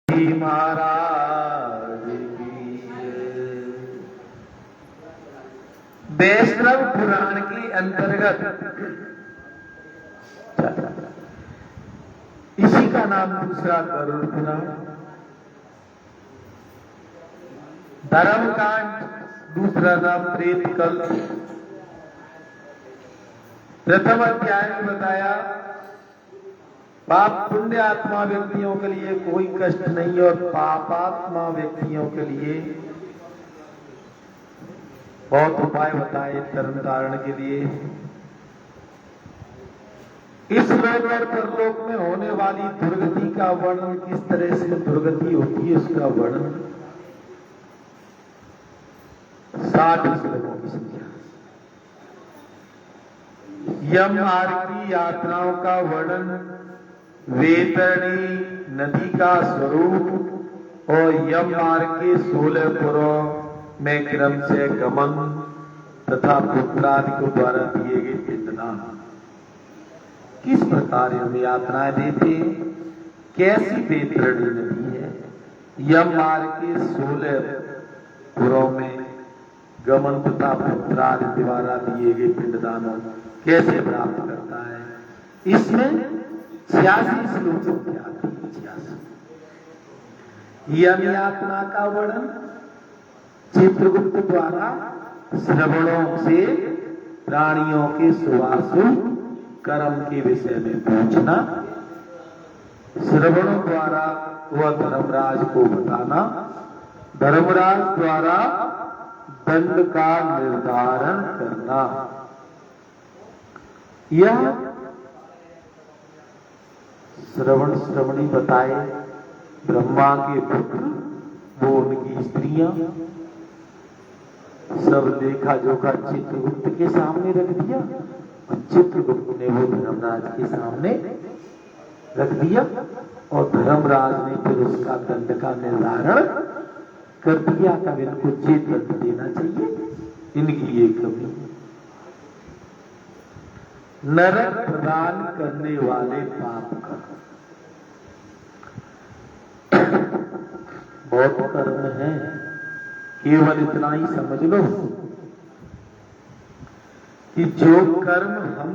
महाराज की वैष्णव पुराण के अंतर्गत इसी का नाम दूसरा गरुड़ पुराण, धर्मकांड दूसरा नाम प्रेत कल्प। प्रथम अध्याय में बताया पाप पुण्य आत्मा व्यक्तियों के लिए कोई कष्ट नहीं और पापात्मा व्यक्तियों के लिए बहुत उपाय बताए धर्म धारण के लिए। इस लोक और परलोक में होने वाली दुर्गति का वर्णन, किस तरह से दुर्गति होती है उसका वर्णन 60 श्लोकों की संख्या। यम मार्ग की यात्राओं का वर्णन, वैतरणी नदी का स्वरूप और यम मार्ग के 16 पुरों में क्रम से गमन तथा पुत्रादि को द्वारा दिए गए पिंडदान। किस प्रकार हम यात्राएं देते हैं, कैसी वैतरणी नदी है, यम मार्ग के 16 पुरों में गमन तथा पुत्रादि द्वारा दिए गए पिंडदानों कैसे प्राप्त करता है। इसमें 86 श्लोक संख्या आती है। 86 यम यात्रा का वर्णन, चित्रगुप्त द्वारा श्रवणों से प्राणियों के सुवासु कर्म के विषय में पूछना, श्रवणों द्वारा वह धर्मराज को बताना, धर्मराज द्वारा दंड का निर्धारण करना। यह श्रवणी बताए ब्रह्मा के पुत्र, वो उनकी स्त्रियां सब लेखा जोखा चित्रगुप्त के सामने रख दिया और चित्रगुप्त ने वो धर्मराज के सामने रख दिया और धर्मराज ने फिर उसका दंड का निर्धारण कर दिया। कब इनको जे दंड देना चाहिए, इनकी ये कमी। नरक प्रदान करने वाले पाप का बहुत कर्म है, केवल इतना ही समझ लो कि जो कर्म हम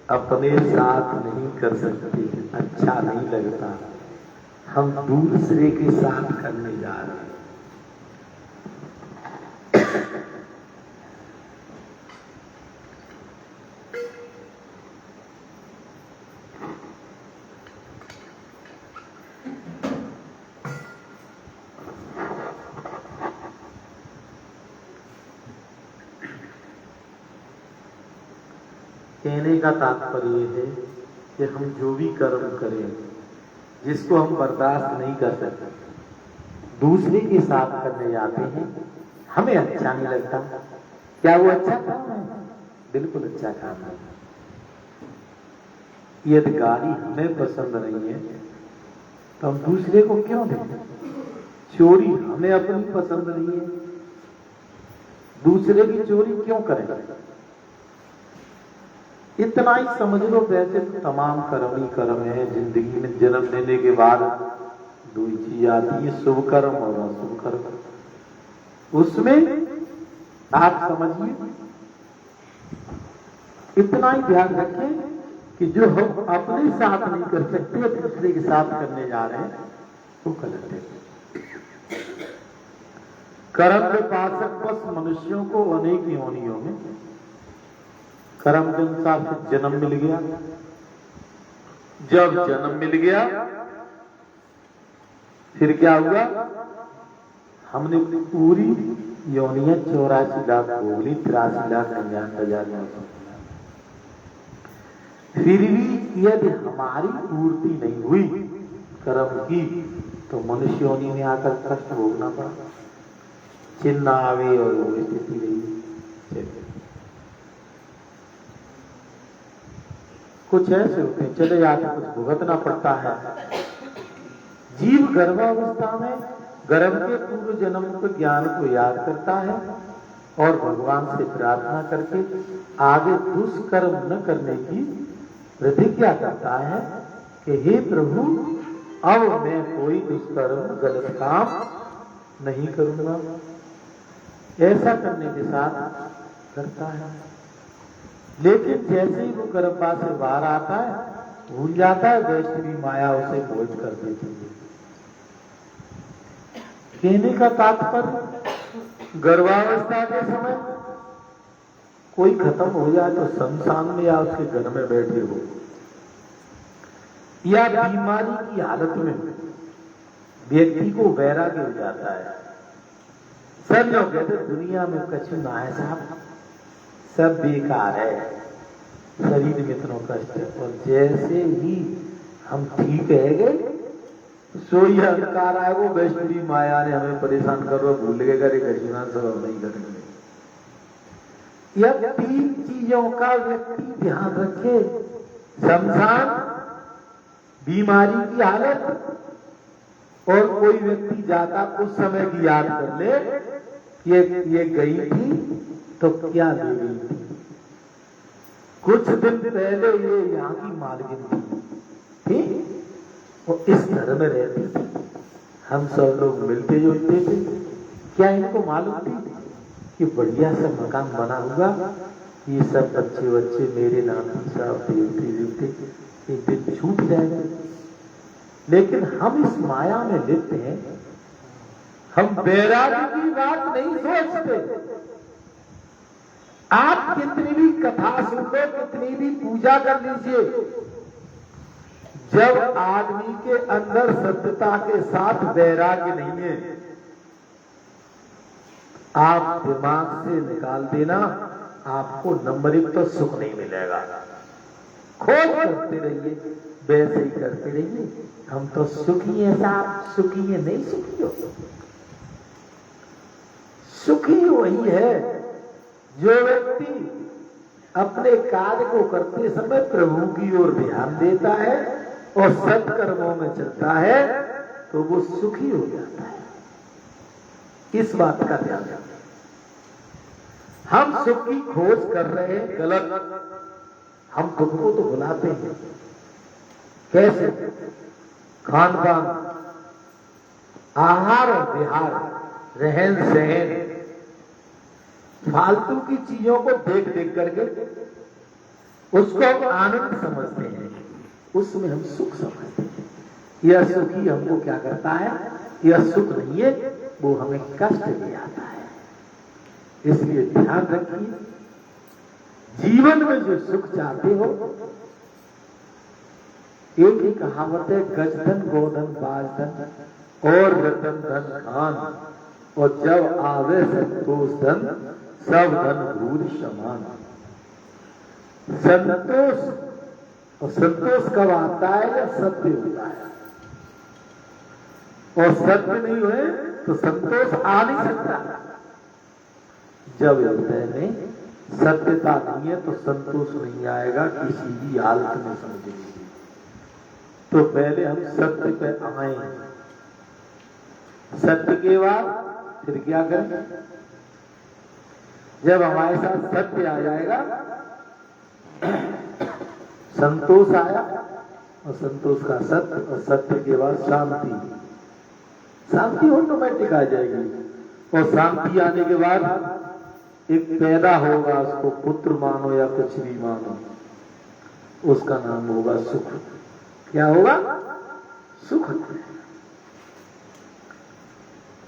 अपने साथ नहीं कर सकते, अच्छा नहीं लगता, हम दूसरे के साथ करने जा रहे हैं। कहने का तात्पर्य है कि हम जो भी कर्म करें जिसको हम बर्दाश्त नहीं कर सकते, दूसरे के साथ करने जाते हैं, हमें अच्छा नहीं लगता। क्या वो अच्छा काम है? बिल्कुल अच्छा काम है। यदि गाड़ी हमें पसंद नहीं है तो हम दूसरे को क्यों दें? चोरी हमें अपनी पसंद नहीं है, दूसरे की चोरी क्यों करें? इतना ही समझ लो। वैसे तो तमाम कर्म ही कर्म है। जिंदगी में जन्म लेने के बाद दो ही चीज आती है, शुभ कर्म और अशुभ कर्म। उसमें आप समझिए, इतना ही ध्यान रखें कि जो हम अपने साथ नहीं कर सकते दूसरे के साथ करने जा रहे हैं वो गलत है। कर्म के पाशक बस मनुष्यों को अनेक योनियों में कर्म के अनुसार से जन्म मिल गया। जब जन्म मिल गया फिर क्या हुआ? हमने पूरी योनियां 84 लाख भोग ली, 83,99,900। फिर भी यदि हमारी पूर्ति नहीं हुई कर्म की तो मनुष्य योनि में आकर कष्ट भोगना पड़ा, चिन्ह आवे और वो स्थिति रही। कुछ ऐसे होते हैं चले जाते, कुछ भुगतना पड़ता है। जीव गर्भावस्था में गर्भ के पूर्व जन्म के ज्ञान को याद करता है और भगवान से प्रार्थना करके आगे दुष्कर्म न करने की प्रतिज्ञा करता है कि हे प्रभु, अब मैं कोई दुष्कर्म गलत काम नहीं करूंगा। ऐसा करने के साथ करता है, लेकिन जैसे ही वो गर्भा से बाहर आता है भूल जाता है, वैष्णवी माया उसे बोझ कर देती है। कहने का तात्पर्य, गर्भावस्था के समय कोई खत्म हो जाए तो शमशान में या उसके घर में बैठे हो, या बीमारी की हालत में व्यक्ति को वैराग्य हो जाता है। सब लोग कहते दुनिया में कछु ना है साहब, सब बेकार है, शरीर में इतना कष्ट है। और जैसे ही हम ठीक है गए, सोई अहंकार आए, वो वैष्णवी माया ने हमें परेशान कर रहा, भूल गए करे कछुना सब हम नहीं करेंगे। यह 3 चीजों का व्यक्ति ध्यान रखे, शमशान, बीमारी की हालत, और कोई व्यक्ति जाता उस समय की याद कर ले, ये गई थी तो क्या ले गई थी। कुछ दिन पहले ये यहाँ की मालकिन थी, और इस घर में रहती थी, हम सब लोग मिलते जुलते थे। क्या इनको मालूम थी कि बढ़िया सा मकान बना हुआ, ये सब बच्चे बच्चे मेरे नाती साहब देवते देवते एक दिन छूट जाएंगे। लेकिन हम इस माया में लिप्त हैं, हम वैराग्य की बात नहीं सोचते। आप कितनी भी कथा सुन लो, कितनी भी पूजा कर लीजिए, जब आदमी के अंदर सत्यता के साथ वैराग्य नहीं है, आप दिमाग से निकाल देना, आपको नंबर 1 तो सुख नहीं मिलेगा। खोज करते रहिए, वैसे ही करते रहिए। हम तो सुखी हैं साहब, सुखी है नहीं, सुखी हो। सुखी वही है जो व्यक्ति अपने कार्य को करते समय प्रभु की ओर ध्यान देता है और सत्कर्मों में चलता है, तो वो सुखी हो जाता है। इस बात का ध्यान रखें। हम सुख की खोज कर रहे हैं, गलत। हम दुख को तो भुलाते हैं। कैसे? खान पान, आहार और विहार, रहन सहन, फालतू की चीजों को देख देख करके उसको हम आनंद समझते हैं, उसमें हम सुख समझते हैं। यह सुख ही हमको क्या करता है? यह सुख नहीं है, वो हमें कष्ट दे आता है। इसलिए ध्यान रखिए, जीवन में जो सुख चाहते हो, एक ही कहावत है, गजधन गोधन बाजधन और रतन धन खान, और जब आवे संतोष धन सब धन भूल समान। संतोष, और संतोष कब आता है? या सत्य होता है। और सत्य नहीं हुए तो संतोष आ नहीं सकता। जब हृदय में सत्यता नहीं है तो संतोष नहीं आएगा किसी भी हालत में, समझेंगे। तो पहले हम सत्य पे आए, सत्य के बाद फिर क्या करें? जब हमारे साथ सत्य आ जाएगा, संतोष आया, और संतोष का सत्य, और सत्य के बाद शांति। शांति ऑटोमेटिक आ जाएगी। और शांति आने के बाद एक पैदा होगा, उसको पुत्र मानो या कुछ भी मानो, उसका नाम होगा सुख। क्या होगा? सुख।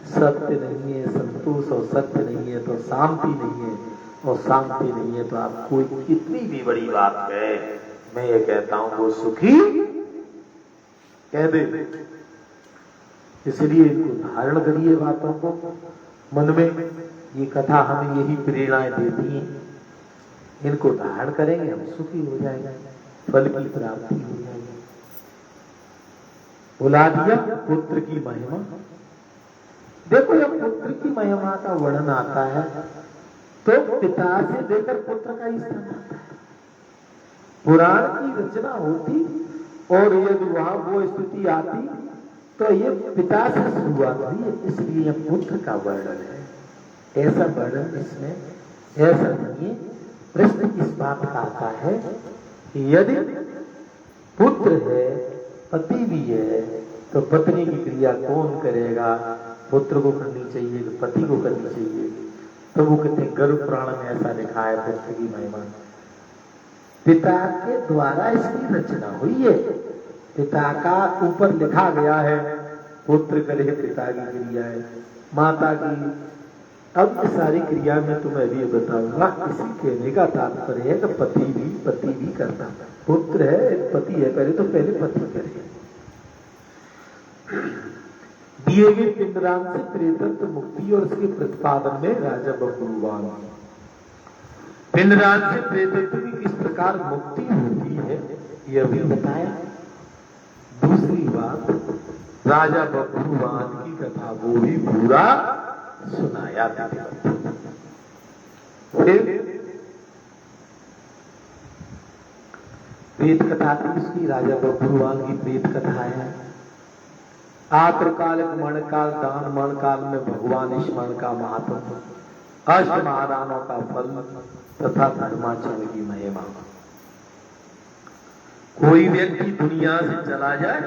सत्य नहीं है संतोष, और सत्य नहीं है तो शांति नहीं है, और शांति नहीं है तो आप कोई कितनी भी बड़ी बात है, मैं ये कहता हूं वो सुखी कह दे। इसलिए इनको धारण करिए बातों को मन में। ये कथा हमें यही प्रेरणाएं देती हैं, इनको धारण करेंगे हम सुखी हो जाएंगे, फल की प्राप्ति हो जाएगी। बुला दिया पुत्र की महिमा। देखो जब पुत्र की महिमा का वर्णन आता है तो पिता से देकर पुत्र का ही स्थान आता है। पुराण की रचना होती और यदि वहां वो स्थिति आती तो ये पिता से शुरुआत हुई है, इसलिए यह पुत्र का वर्णन है। ऐसा वर्णन इसमें ऐसा नहीं है। प्रश्न इस बात का आता है कि यदि पुत्र है पति भी है तो पत्नी की क्रिया कौन करेगा? पुत्र को करनी चाहिए तो पति को करनी चाहिए। तो वो कहते गरुड़ पुराण में ऐसा लिखा है पुत्र की महिमा, पिता के द्वारा इसकी रचना हुई है। पिता का ऊपर लिखा गया है पुत्र करे पिता की क्रिया है, माता की। अब ये सारी क्रिया में तुम्हें भी बताऊंगा। इसी कहने का तात्पर्य है कि पति भी करता है। पुत्र है पति है, पहले पति करे। दिए गए पिंडदान से प्रेतत्व मुक्ति और उसके प्रतिपादन में राजा बब्रुवान पिंडदान से प्रेतत्व की किस प्रकार मुक्ति होती है यह भी बताया। दूसरी बात, राजा बब्रुवान की कथा वो भी पूरा सुनाया। फिर प्रेत कथा थी उसकी, राजा बब्रुवान की प्रेत कथा है। आत्रकालिक मणकाल दान मणकाल में भगवान स्मरण का महात्म, अष्ट महादानों का फल तथा धर्माचरण की महिमा। कोई व्यक्ति दुनिया से चला जाए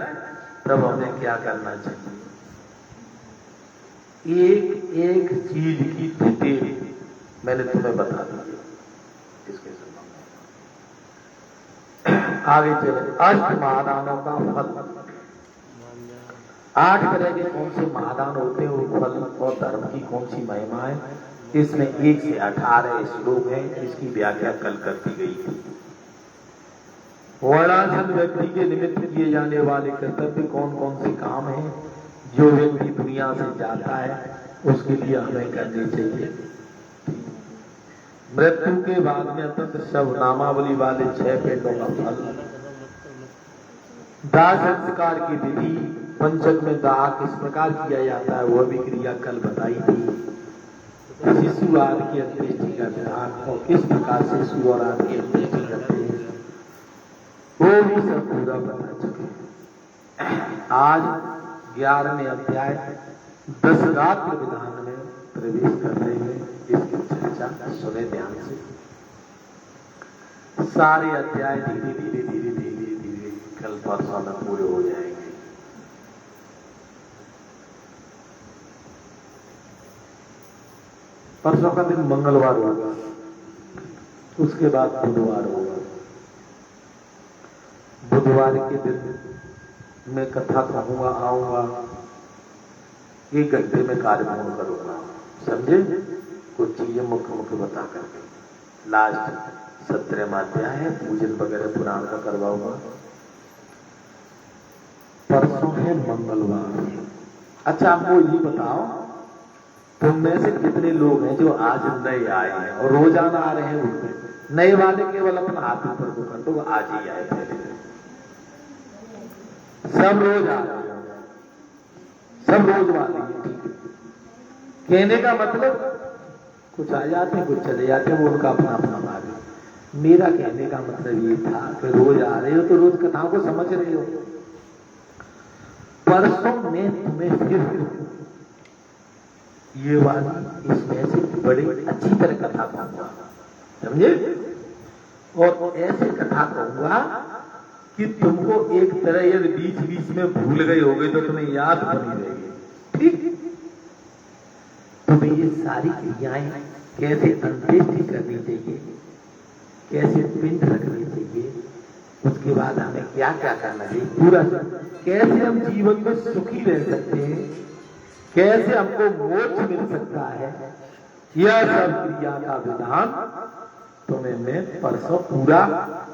तब हमें क्या करना चाहिए? एक एक चीज की डिटेल मैंने तुम्हें बता दी। इसके आगे चले। अष्ट महादानों का फल, 8 तरह के कौन से महादान होते हैं, वो फल और धर्म की कौन सी महिमा है, इसमें 1 से 18 श्लोक है। इसकी व्याख्या कल कर दी गई थी। वर्णाश्रम व्यक्ति के निमित्त किए जाने वाले कर्तव्य कौन कौन से काम हैं जो व्यक्ति दुनिया से जाता है उसके लिए हमें करने चाहिए। मृत्यु के बाद में अत्यंत शव नामावली वाले 6 पेटों का फल, दाह संस्कार की विधि, पंचक में दाह किस प्रकार किया जाता है वह भी क्रिया कल बताई थी। शिशु आदि की अंत्येष्टि का विधान और किस प्रकार से शिशु और आदि की अंत्येष्टि करते हैं वो भी सब पूरा बता चुके। आज 11वें अध्याय 10 रात्र विधान में प्रवेश कर रहे हैं। इसकी चर्चा सुने ध्यान से। सारे अध्याय धीरे धीरे धीरे धीरे धीरे कल परसों में पूरे हो जाएंगे। परसों का दिन मंगलवार होगा, उसके बाद बुधवार होगा। बुधवार के दिन मैं कथा कहूंगा, आऊंगा, 1 घंटे में कार्य पूर्ण करूंगा, समझे? कुछ चीजें मुख्य बता करके लास्ट 17वां अध्याय है, पूजन वगैरह पुराण का करवाऊंगा। परसों है मंगलवार। अच्छा आपको ये बताओ, तुम में से कितने लोग हैं जो आज नए आए हैं और रोजाना आ रहे हैं उठते? नए वाले केवल अपना हाथ ऊपर को कर दो, आज ही आए पहले। सब रोज आ रहे हैं, सब रोज वाले हैं, ठीक है। कहने का मतलब कुछ आ जाते हैं कुछ चले जाते हैं, वो उनका अपना अपना भाग है। मेरा कहने का मतलब ये था कि रोज आ रहे हो तो रोज कथाओं को समझ रहे हो। परसों में तुम्हें फिर ये वाली इसमें से बड़ी अच्छी तरह कथा कहूंगा, समझे? और ऐसे कथा कहूंगा कि तुमको एक तरह यदि बीच बीच में भूल गए होगे तो तुम्हें याद बनी रहेगी, ठीक? तुम्हें ये सारी क्रियाएं कैसे अंत्येष्टि करनी चाहिए, कैसे पिंड रखनी चाहिए, उसके बाद हमें क्या क्या करना चाहिए, पूरा कैसे हम जीवन में सुखी रह सकते हैं, कैसे हमको मोक्ष मिल सकता है, यह सब क्रिया का विधान तुम्हें मैं परसों पूरा,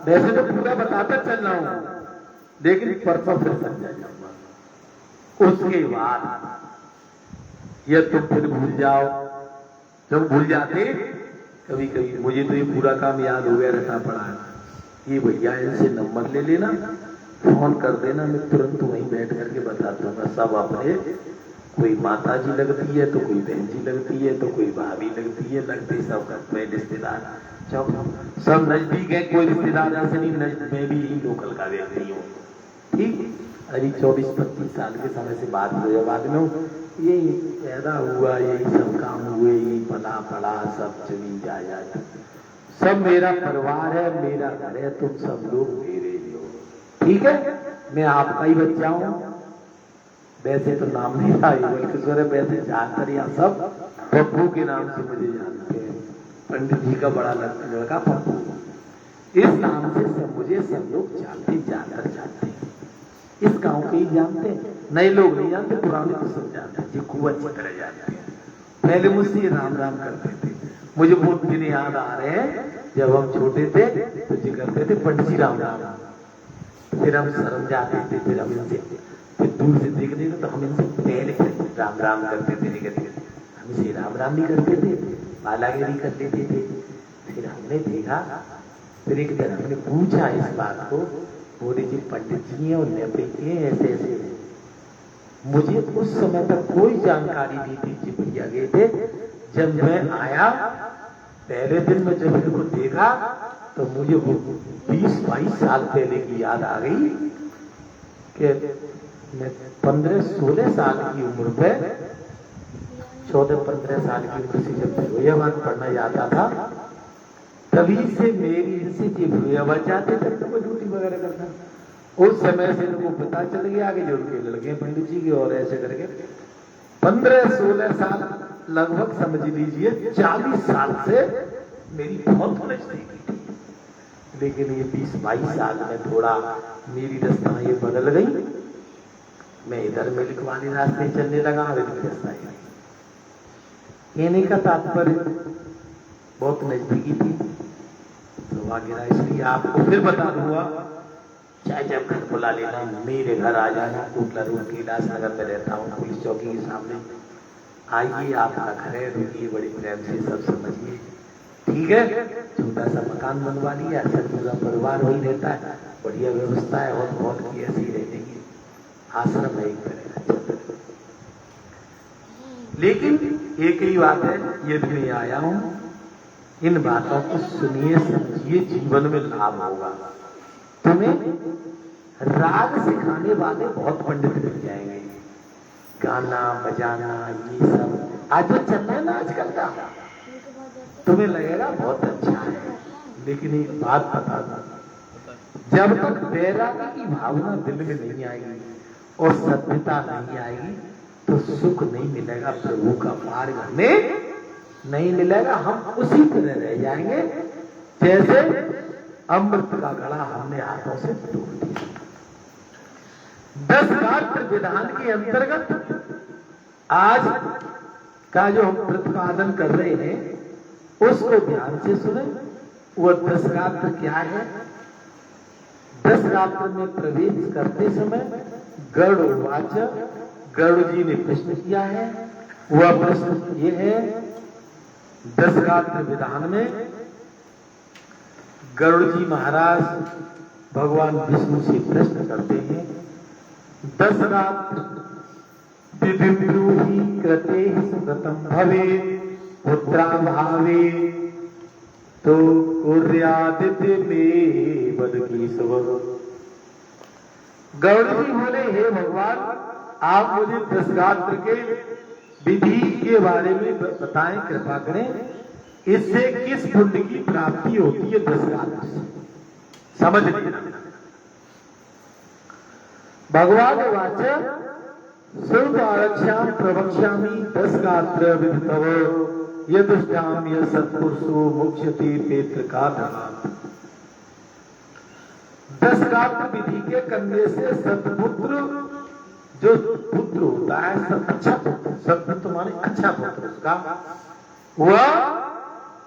वैसे तो पूरा बताता चल रहा हूं, लेकिन परसों फिर समझा जाऊंगा। उसके बाद यह तुम फिर भूल जाओ, जब भूल जाते कभी कभी, मुझे तो ये पूरा काम याद हो गया, रखना पड़ा है, ये भैया इनसे नंबर ले लेना, फोन कर देना, मैं तुरंत वहीं बैठ करके बता दूंगा। सब अपने, कोई माता जी लगती है तो कोई बहन जी लगती है तो कोई भाभी लगती है, लगते सब करते हैं रिश्तेदार, सब नजदीक है, कोई रिश्तेदार ऐसे नहीं, मैं भी यही लोकल का व्यक्ति हूँ, ठीक? अभी 24-25 साल के समय से बात हुई, बाद में यही पैदा हुआ, यही सब काम हुए, यही पला पड़ा, सब जमीन जायदाद, सब मेरा परिवार है, मेरा घर है, तुम सब लोग मेरे हो, ठीक है? मैं आपका ही बच्चा हूं। वैसे तो नाम नहीं था किशोर है, वैसे जानकर या सब पप्पू के नाम से मुझे जानते हैं। पंडित जी का बड़ा लड़का पप्पू, इस नाम से सब मुझे सब लोग जानते हैं। इस गांव के ही जानते हैं, नए लोग नहीं जानते, पुराने तो सब जानते हैं, जो खूब अच्छी तरह जानते हैं। पहले मुझसे राम राम करते थे। मुझे बहुत दिन याद आ रहे हैं, जब हम छोटे थे तो जी करते थे पंडित जी राम राम। फिर हम शर्म जाते थे, फिर हम इनसे फिर दूर से देखते थे तो हम इनसे पहले राम राम करते थे, नहीं करते थे। हम इसे राम राम नहीं करते थे, बालागिरी कर लेते थे। फिर हमने देखा, फिर एक दिन हमने पूछा इस बात को, बोले जी पंडित जी हैं और नेपथ्य ऐसे ऐसे। मुझे उस समय तक कोई जानकारी नहीं थी, चिपड़िया गए थे। जब मैं आया पहले दिन में जब इनको देखा तो मुझे वो 20-22 साल पहले की याद आ गई कि मैं 15-16 साल की उम्र पे, 14-15 साल की उम्र से जब रोयावान पढ़ना जाता था, तभी से मेरी इनसे रोयावान जाते थे तो ड्यूटी वगैरह करता। उस समय से इनको पता चल गया कि जो उनके लड़के पंडित जी के और ऐसे करके 15-16 साल लगभग समझ लीजिए 40 साल से मेरी बहुत नजदीकी थी। लेकिन ये 20-22 साल में थोड़ा मेरी रास्ता ये बदल गई। मैं इधर में लिखवाने रास्ते चलने लगा, इधर रास्ता कहने का तात्पर्य बहुत नजदीकी थी तो वगैरह। इसलिए आपको फिर बता दूंगा, चाहे जब घर बुला लेना, मेरे घर आ जाना। टूटला रोड कैलाश नगर में रहता हूँ, पुलिस चौकी के सामने। आइए, आपका घर है, रुकिए, बड़ी प्रेम से सब समझिए, ठीक है। छोटा सा मकान बनवा लिया, अच्छा पूरा परिवार वही रहता है, बढ़िया व्यवस्था है और बहुत की ऐसी रहने की। आश्रम है एक तरह। लेकिन एक ही बात है, यदि मैं आया हूं, इन बातों को सुनिए, समझिए, जीवन में लाभ होगा। तुम्हें राग सिखाने वाले बहुत पंडित मिल जाएंगे, गाना बजाना ये सब आज जो चल रहा है ना आजकल का, तुम्हें लगेगा बहुत अच्छा है। लेकिन एक बात बता दूं, जब तक वैराग्य की भावना दिल में नहीं आएगी और सभ्यता नहीं आएगी तो सुख नहीं मिलेगा, प्रभु का मार्ग हमें नहीं मिलेगा। हम उसी तरह रह जाएंगे जैसे अमृत का घड़ा हमने हाथों से तोड़ दिया। 10 गात्र विधान के अंतर्गत आज का जो हम प्रतिपादन कर रहे हैं उसको ध्यान से सुने। वो 10 गात्र क्या है? 10 गात्र में प्रवेश करते समय गरुड़वाच, गरुड़ जी ने प्रश्न किया है। वह प्रश्न ये है, 10 गात्र विधान में गरुड़ जी महाराज भगवान विष्णु से प्रश्न करते हैं, 10 गात्र विधिब्रूहि कृते सुगतम भवे पुत्रा भावे तो कुर्यादित्य में बद की सब। गरुड़ जी बोले, हे भगवान, आप मुझे 10 गात्र के विधि के बारे में बताएं, कृपा करें। इससे किस पुण्य की प्राप्ति होती है 10 गात्र से, समझ लेना। भगवान वाचा सर्व आरक्षाम प्रवक्ष्यामि 10 गात्र विधितव यदुष्टाम यह सत्पुरुषो मुख्यते पेत्र का धर्म। 10 गात्र विधि के करने से सत्पुत्र, जो पुत्र होता है, अच्छा पुत्र, सत्पुत्र माने अच्छा पुत्र, उसका वह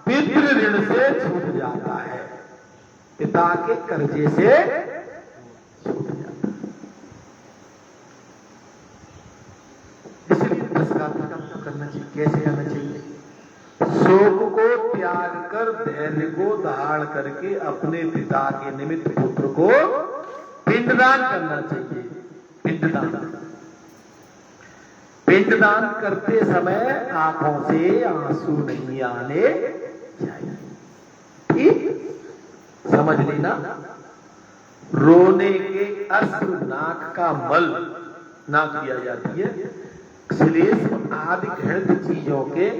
पितृ ऋण से छूट जाता है, पिता के कर्जे से छूट जाता है। इसलिए 10 गात्र का करना चाहिए। कैसे करना चाहिए? शोक को त्याग कर धैर्य को धारण करके अपने पिता के निमित्त पुत्र को पिंडदान करना चाहिए। पिंडदान, पिंडदान करते समय आंखों से आंसू नहीं आने चाहिए, ठीक? समझ लेना। रोने के अश्रु नाक का मल ना किया जाती है। श्लेष आदि घृत चीजों के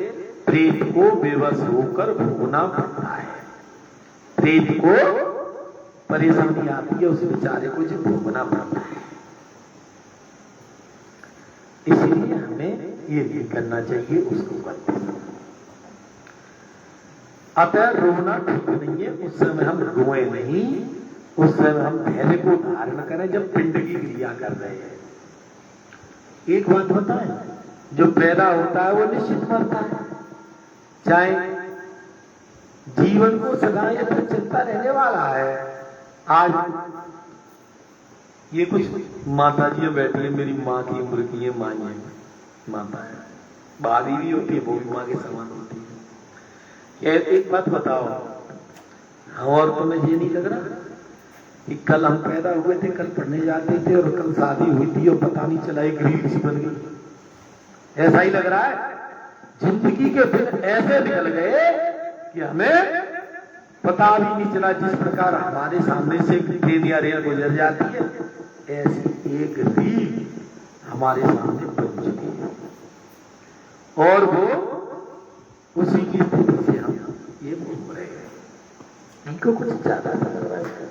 प्रेत को बेबस होकर भोगना पड़ता है। प्रेत को परेशानी आती है उस बेचारे को जो भोगना पड़ता है। इसलिए हमें ये नहीं करना चाहिए उसको करते समय। अतः रोना ठीक नहीं है, उस समय हम रोए नहीं, उस समय हम धैर्य को धारण करें जब पिंड की क्रिया कर रहे हैं। एक बात बताएं, जो पैदा होता है वो निश्चित मरता है, चाहे जीवन को सदा ये तो चलता रहने वाला है। आज ये कुछ माता जी बैठी है, मेरी माँ की उम्र की है, माँ है, माता है, भाभी भी होती है, वो भी माँ के समान होती है। एक बात बताओ, हम और तुम्हें ये नहीं लग रहा कि कल हम पैदा हुए थे, कल पढ़ने जाते थे और कल शादी हुई थी और पता नहीं चला एक रील सी बन गई? ऐसा ही लग रहा है। जिंदगी के दिन ऐसे निकल गए कि हमें पता भी नहीं चला। जिस प्रकार हमारे सामने से ट्रेन या रेल गुजर जाती है, ऐसी एक रील हमारे सामने बन चुकी है और वो उसी की स्थिति से हम ये घूम रहे हैं। इनको कुछ ज्यादा लग रहा है।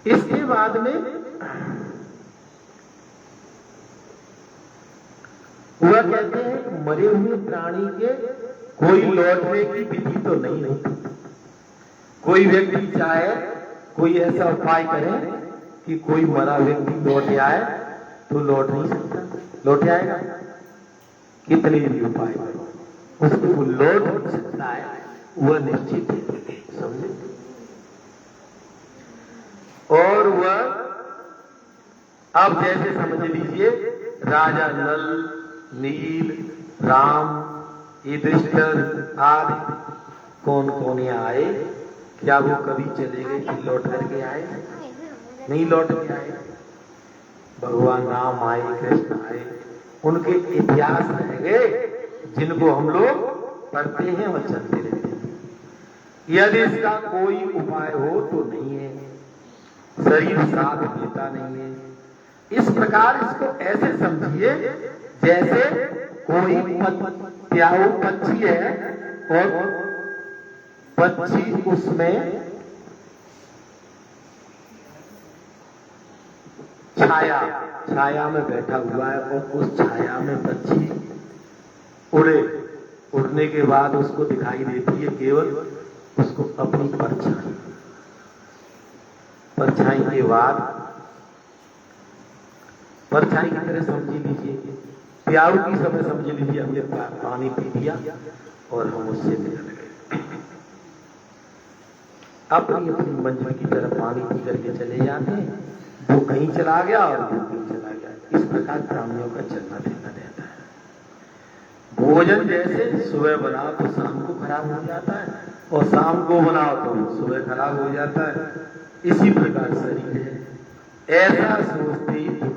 इसके बाद में वह कहते हैं मरे हुए प्राणी के कोई लौटने की विधि तो नहीं होती। कोई व्यक्ति चाहे कोई ऐसा उपाय करे कि कोई मरा व्यक्ति लौट आए तो लौट नहीं सकता। लौट आएगा? कितने भी उपाय उसको वो लौट नहीं सकता है, वह निश्चित है, समझे। और वह अब जैसे समझ लीजिए राजा नल, नील, राम, युधिष्ठिर आदि कौन कौन यहाँ आए, क्या वो कभी चले गए कि लौट करके आए? नहीं लौट के आए। भगवान राम आए, कृष्ण आए, उनके इतिहास रह गए जिनको हम लोग पढ़ते हैं और चलते रहते हैं। यदि इसका कोई उपाय हो तो नहीं है, शरीर साथ देता नहीं है। इस प्रकार इसको ऐसे समझिए जैसे कोई प्याऊ पक्षी है और पक्षी उसमें छाया में बैठा हुआ है और उस छाया में पक्षी उड़ने के बाद उसको दिखाई देती है केवल उसको अपनी परछाई के बाद परछाई की तरह समझ लीजिए। प्याऊ की समय समझ लीजिए, हमने पानी पी लिया और हम उससे निकल गए, अपनी अपनी मंजिल की तरफ पानी पी करके चले जाते हैं। वो कहीं चला गया और वो कहीं चला गया। इस प्रकार प्राणियों का चलना फिरना रहता है। भोजन जैसे सुबह बनाओ तो शाम को खराब हो जाता है और शाम को बनाओ तो सुबह खराब हो जाता है। इसी प्रकार शरीर है। ऐसा सोचते ही दुख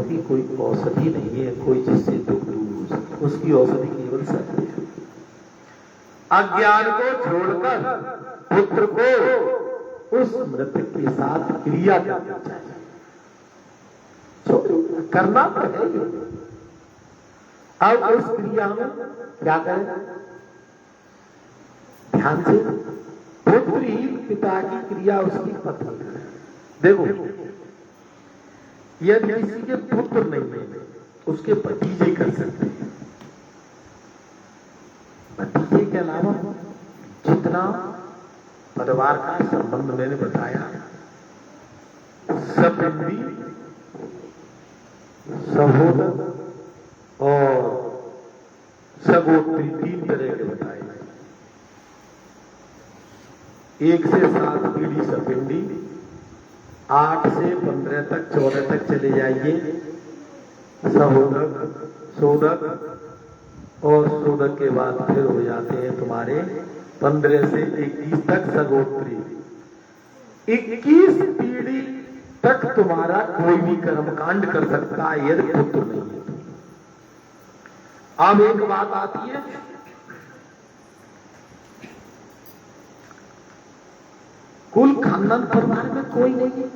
की कोई औषधि नहीं है, कोई जिससे दुख दूर हो सके। उसकी औषधि केवल सत्य है। अज्ञान को छोड़कर पुत्र को उस मृतक के साथ क्रिया करनी चाहिए। करना तो है। अब उस क्रिया में क्या करें? ध्यान से पुत्र ही पिता की क्रिया उसकी पत्नी है। देखो, यदि किसी के पुत्र नहीं है उसके भतीजे कर सकते हैं। भतीजे के अलावा जितना परिवार का संबंध मैंने बताया, सभी सहोदर और सगोत्री 3 तरह के बताए। 1 से 7 पीढ़ी सपिंडी, 8 से 15 तक 14 तक चले जाइए सहोदर सोदक, और सोदक के बाद फिर हो जाते हैं तुम्हारे 15 से 21 तक सगोत्री। 21 पीढ़ी तक तुम्हारा कोई भी कर्मकांड कर सकता है यदि पुत्र नहीं है तो। अब एक बात आती है, कुल खानदान परिवार में कोई नहीं है,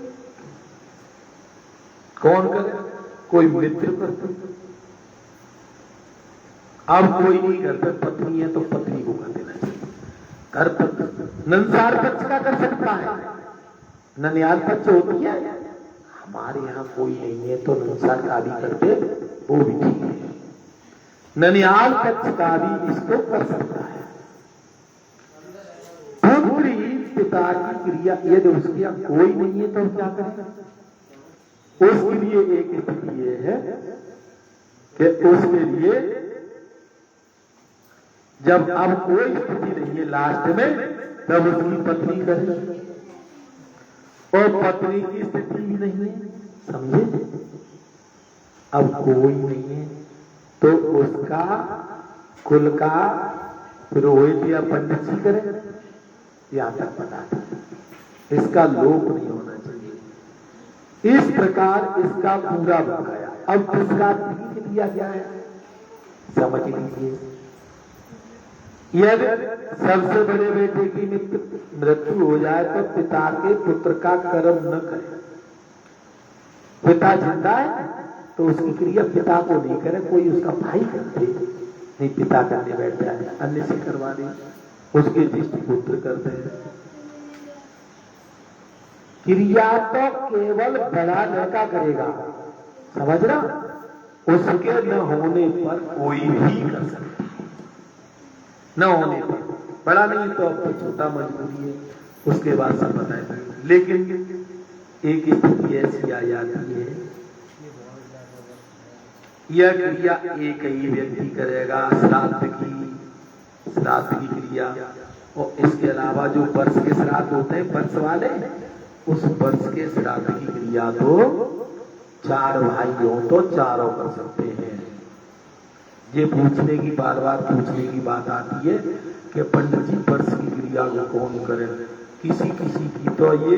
कौन करे? कोई मित्र करते, अब कोई नहीं, घर पे पत्नी है तो पत्नी को कर देना चाहिए। घर पर नंसार पक्ष का कर सकता है, ननियाल पक्ष होती है, हमारे यहाँ कोई नहीं है तो नंसार का भी कर दे, वो भी ठीक है। ननियाल पक्ष का भी इसको कर सकता है। पुत्री पिता की क्रिया यदि उसके यहाँ कोई नहीं है तो क्या करेगा? उसके लिए एक स्थिति ये है कि उसके लिए जब अब कोई स्थिति नहीं है लास्ट में, तब उसकी पत्नी करे, और पत्नी की स्थिति भी नहीं है, समझे? अब कोई नहीं है तो उसका कुल का पुरोहित या पंडित जी करे, यहां तक बता दें। इसका लोप नहीं होना चाहिए। इस प्रकार इसका पूरा बताया। अब इसका ठीक लिया गया है, समझ लीजिए। यदि सबसे बड़े बेटे की मृत्यु हो जाए तो पिता के पुत्र का कर्म न करे। पिता जिंदा है तो उसकी क्रिया पिता को नहीं करे, कोई उसका भाई कर दे, नहीं पिता करने बैठ जाए, अन्य से करवा दे, उसके दृष्टि पुत्र करते हैं। क्रिया तो केवल बड़ा लड़का करेगा, समझ रहा? उसके न होने पर कोई भी कर सकता है, न होने पर। बड़ा नहीं तो अब तो छोटा मजबूरी है, उसके बाद सब बताए। लेकिन एक स्थिति ऐसी आ जाती है, यह क्रिया एक ही व्यक्ति करेगा, श्राद्ध की क्रिया, और इसके अलावा जो वर्ष के श्राद्ध होते हैं वर्ष वाले, उस वर्ष के श्राद्ध की क्रिया तो 4 भाई हो तो चारों कर सकते हैं। ये पूछने की बार बार पूछने की बात आती है कि पंडित जी वर्ष की क्रिया को कौन करे? किसी किसी की तो ये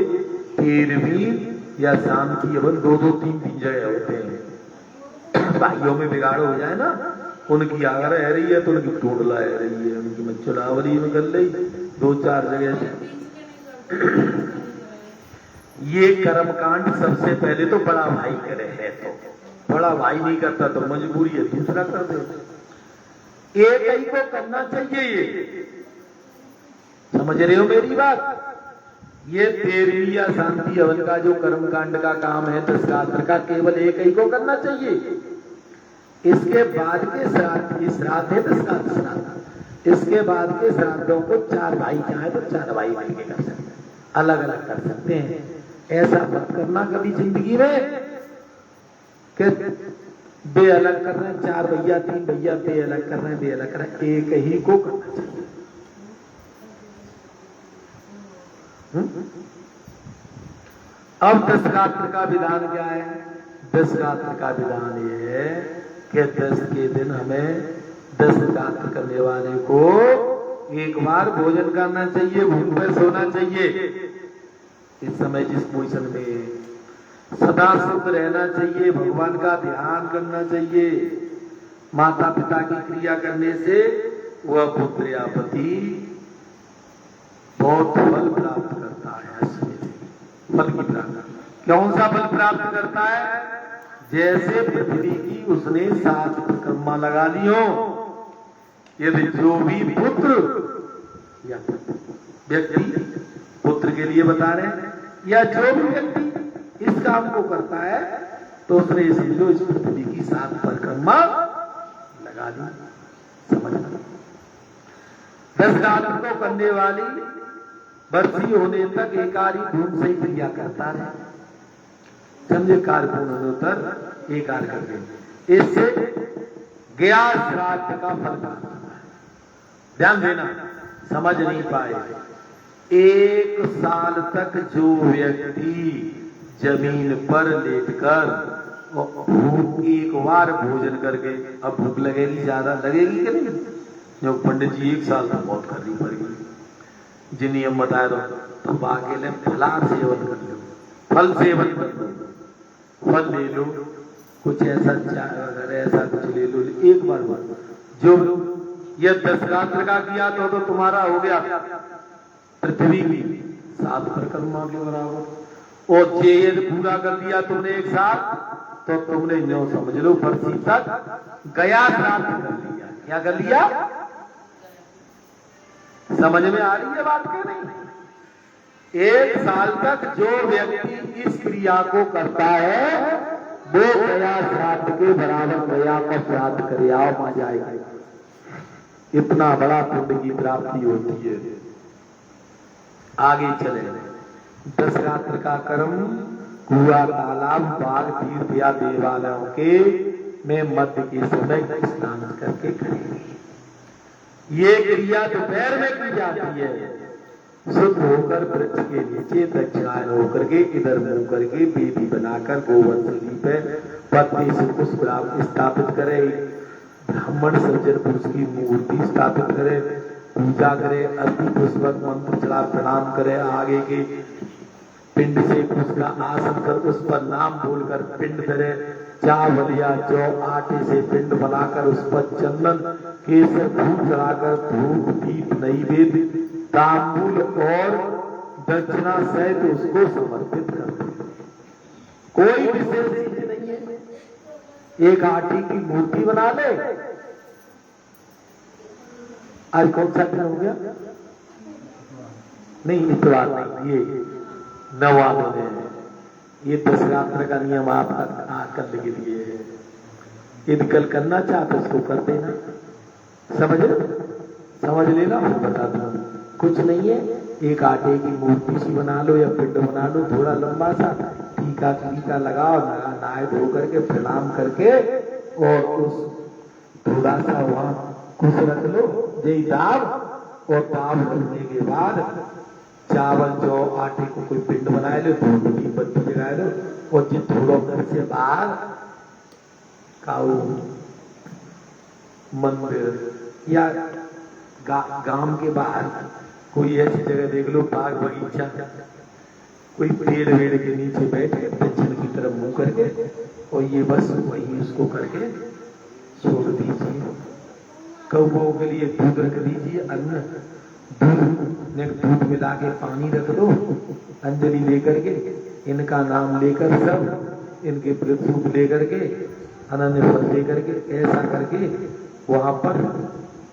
13वीं या शाम की अवन 2-2, 3-3 जगह होते हैं। भाइयों में बिगाड़ हो जाए ना, उनकी आगर रह रही है तो उनकी टोडला रह रही है, उनकी मच्छलावरी में कर ली 2-4 जगह से। ये कर्मकांड सबसे पहले तो बड़ा भाई करे है, तो बड़ा भाई नहीं करता तो मजबूरी है दूसरा कर दे। एक ही को करना चाहिए, ये समझ रहे हो मेरी बात? ये 13वीं या शांति हवन का जो कर्मकांड का काम है 10 रात्र का, केवल एक ही को करना चाहिए। इसके बाद के श्राद्ध है 10 रात्र श्राद्ध, इसके बाद के श्राद्धों को 4 भाई चाहे तो 4 भाई भाई के कर सकते हैं, अलग अलग कर सकते हैं। ऐसा मत करना कभी जिंदगी में कि बे अलग कर रहे हैं, 4 भैया 3 भैया बे अलग कर रहे हैं, बे अलग कर रहे हैं, एक ही को करना चाहिए। अब 10 रात्र का विधान क्या है? 10 रात्र का विधान ये है कि 10 के दिन हमें 10 रात्र करने वाले को एक बार भोजन करना चाहिए, भूख पे सोना चाहिए। इस समय जिस पोजीशन में सदा शुद्ध रहना चाहिए, भगवान का ध्यान करना चाहिए। माता पिता की क्रिया करने से वह पुत्र या पति बहुत फल प्राप्त करता है। फल की प्राप्ति कौन सा फल प्राप्त करता है? जैसे पृथ्वी की उसने 7 परिक्रमा लगा ली हो, यदि जो भी पुत्र या व्यक्ति, पुत्र के लिए बता रहे हैं, या जो भी व्यक्ति इस काम को करता है तो उसने समझो इस पृथ्वी की 7 परिक्रमा लगा ली। समझना, 10 रात्र को करने वाली बरसी होने तक एकारी धूम से क्रिया करता है, समझे? कार्य पूर्ण होने पर एक कार्य करके इससे गया श्राद्ध का फल प्राप्त होता है। ध्यान देना, समझ नहीं पाए। 1 साल तक जो व्यक्ति जमीन पर लेटकर एक बार भोजन करके, अब भूख लगेगी, ज्यादा लगेगी कि नहीं? जो पंडित जी 1 साल तक बहुत करनी पड़ेगी, जिन नियम बताए तो तुम अकेले फलार सेवन कर लो, फल सेवन कर लो, फल ले लो, कुछ ऐसा चाय वगैरह ऐसा कुछ ले लो, एक बार जो ये 10 रात्र का किया तो तुम्हारा हो गया पृथ्वी भी 7 परिक्रमा के बराबर। और ये पूरा कर दिया तुमने एक साथ तो तुमने न्यो समझ लो बरसी तक गया श्राद्ध कर लिया। क्या कर लिया? समझ में आ रही है बात के नहीं? 1 साल तक जो व्यक्ति इस क्रिया को करता है वो गया श्राद्ध के बराबर गया का श्राद्ध करे, आओ मां जाएगा। इतना बड़ा पुण्य की प्राप्ति होती है। आगे चले, 10 रात्र का कर्म कुआ, तालाब, बाग, तीर्थ या देवालयों के में मध्य के समय स्नान करके करेंगे। ये क्रिया दोपहर में की जाती है। शुद्ध होकर वृक्ष के नीचे दक्षिणायन होकर के इधर मुंह करके वेदी बनाकर गोवंशली पे पत्नी से पुष्प स्थापित करे, ब्राह्मण सज्जन पुरुष की मूर्ति स्थापित करे, पूजा करे, अति पुष्पक मंत्र चला प्रणाम करे, आगे के पिंड से उसका आसन कर उस पर नाम बोलकर पिंड धरे, चावल या जौ आटे से पिंड बनाकर उस पर चंदन केसर धूप चढ़ाकर धूप दीप नैवेद्य तांबूल और दक्षिणा सहित उसको समर्पित करते। कोई विशेष चीज नहीं है। एक आटे की मूर्ति बना ले। आज कौन सा दिन हो गया? नहीं, इतवार नहीं, ये 9वां दिन है। ये 10 रात्र का नियम आपका करने के लिए है। यदि कल करना चाहते उसको कर देना। समझ लेना। मैं बता दूं, कुछ नहीं है। एक आटे की मूर्ति सी बना लो या पिंड बना लो, थोड़ा लंबा सा, टीका लगाओ, नहाए धो करके प्रणाम करके और उस थोड़ा सा वहां कुछ रख लो, जय दाव, और दाव करने के बाद चावल जौ आटे को कोई पिंड बनाए लो, धूप की बत्ती जगा लो, और जिन थोड़ो घर से बाहर काऊ मंदिर या गांव के बाहर कोई ऐसी जगह देख लो, बाग बगीचा, कोई पेड़ वेड़ के नीचे बैठे दक्षिण की तरफ मुंह करके, और ये बस वही उसको करके छोड़ दीजिए। कौओं के लिए दूध रख दीजिए, अन्न दूध मिला के पानी रख दो, अंजलि लेकर के, इनका नाम लेकर सब इनके प्रसूत लेकर के, अनन्य फल लेकर के, ऐसा करके वहां पर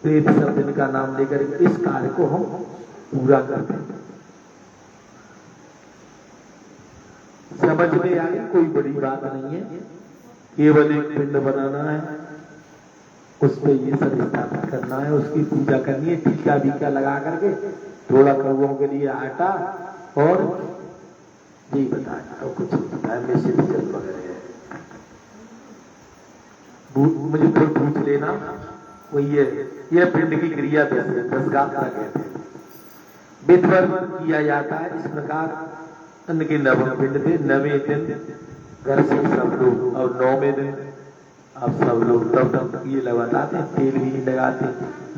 प्रेत शब्द इनका नाम लेकर इस कार्य को हम पूरा करते हैं। समझ में आई? कोई बड़ी बात नहीं है। केवल एक पिंड बनाना है, उस पर ये सब स्थापित करना है, उसकी पूजा करनी है, टीका बीका लगा करके, थोड़ा कौओं के लिए आटा और यही बताया, और कुछ बताया में से भी चल वगैरह है। मुझे फिर पूछ लेना। वो ये पिंड की क्रिया 10 गात्र कहते हैं। विधवर किया जाता है इस प्रकार। अन्न के 9 पिंड थे, 9वें दिन घर से सब लोग, और 9वें दिन अब सब लोग तब ये लगाते, तेल भी नहीं लगाते।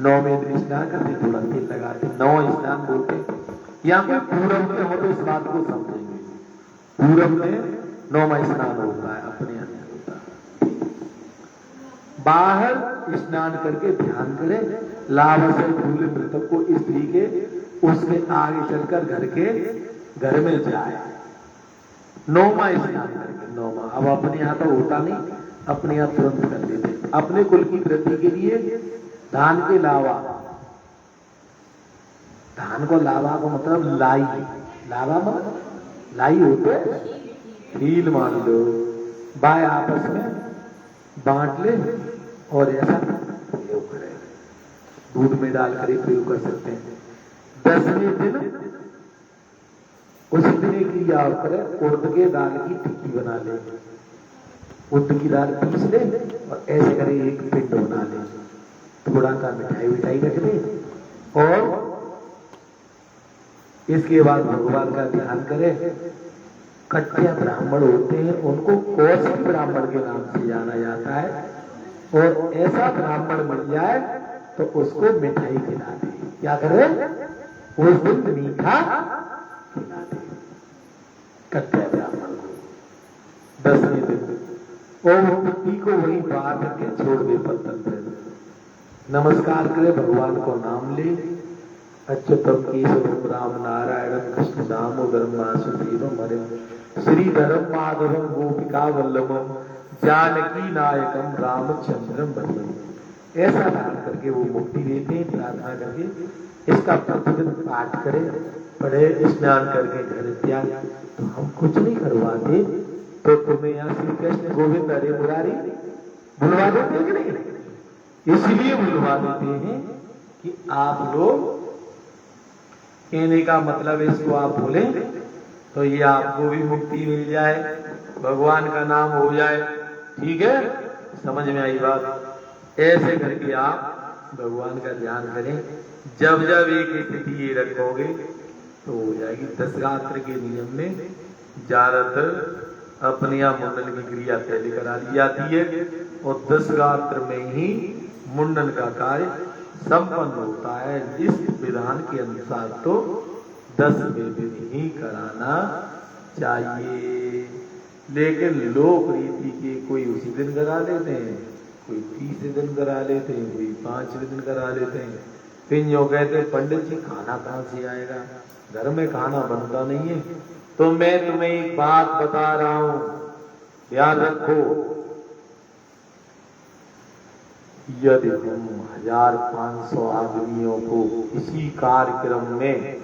9वें दिन स्नान करते, थोड़ा तेल लगाते, 9 स्नान बोलते। यहाँ पे पूरब में हो तो इस बात को समझेंगे। पूरब में 9वां स्नान होता है, अपने यहाँ होता है। बाहर स्नान करके ध्यान करे, लाभ से भूले मृतक को स्त्री के उसके आगे चलकर घर में जाए। 9वां स्नान करके, 9वां। अब अपने यहाँ तो होता नहीं, अपने यहाँ तुरंत कर देते। अपने कुल की वृद्धि के लिए धान के लावा, धान को लावा का मतलब लाई, लावा मतलब लाई होते, हील मान लो, बाय आपस में बांट ले और ऐसा प्रयोग करें। दूध में डालकर प्रयोग कर सकते हैं। 10वें दिन उस दिन क्रिया करे, उड़द के दाल की टिक्की बना ले, उड़द की दाल पीस ले और ऐसे करे एक पिंड बना ले, थोड़ा सा मिठाई रख ले, और इसके बाद भगवान का ध्यान करे। कट्या ब्राह्मण होते हैं, उनको कौशिक ब्राह्मण के नाम से जाना जाता है, और ऐसा ब्राह्मण मिल जाए तो उसको मिठाई खिला दे। क्या करे? उस दिन मीठा खिला दे कट्या ब्राह्मण को। 10वें दिन और मिट्टी को वही बाहर करके छोड़ दे पत्थर पे, नमस्कार करे, भगवान को नाम ले, अच्युतम केशवम राम नारायणम कृष्ण दामोदरम वासुदेवम हरे श्रीधरम माधवम गोपिका वल्लभम जानकी नायकम रामचंद्रम वंदे। ऐसा दान करके वो मुक्ति देते हैं। प्रार्थना करके इसका प्रतिदिन पाठ करें, पढ़े, स्नान करके घर त्याग। तो हम कुछ नहीं करवाते तो तुम्हें यहाँ श्री कृष्ण गोविंद हरे मुरारी बुलवा देते कि नहीं? इसलिए बुलवा देते हैं कि आप लोग, कहने का मतलब इसको आप बोले तो ये आपको भी मुक्ति मिल जाए, भगवान का नाम हो जाए। ठीक है, समझ में आई बात? ऐसे करके आप भगवान का ध्यान करें। जब जब एक तिथि ये रखोगे तो हो जाएगी। 10 रात्र के नियम में ज्यादातर अपने यहाँ मुंडन की क्रिया पहले करा दी जाती है और 10 रात्र में ही मुंडन का कार्य संपन्न होता है। इस विधान के अनुसार तो 10 विधि ही कराना चाहिए। लेकिन लोक रीति के कोई उसी दिन करा लेते हैं, कोई 30 दिन करा लेते हैं, कोई 5 दिन करा लेते हैं। फिर जो कहते हैं पंडित जी खाना कहाँ से आएगा, घर में खाना बनता नहीं है। तो मैं तुम्हें एक बात बता रहा हूं, ध्यान रखो। यदि तुम 1500 आदमियों को इसी कार्यक्रम में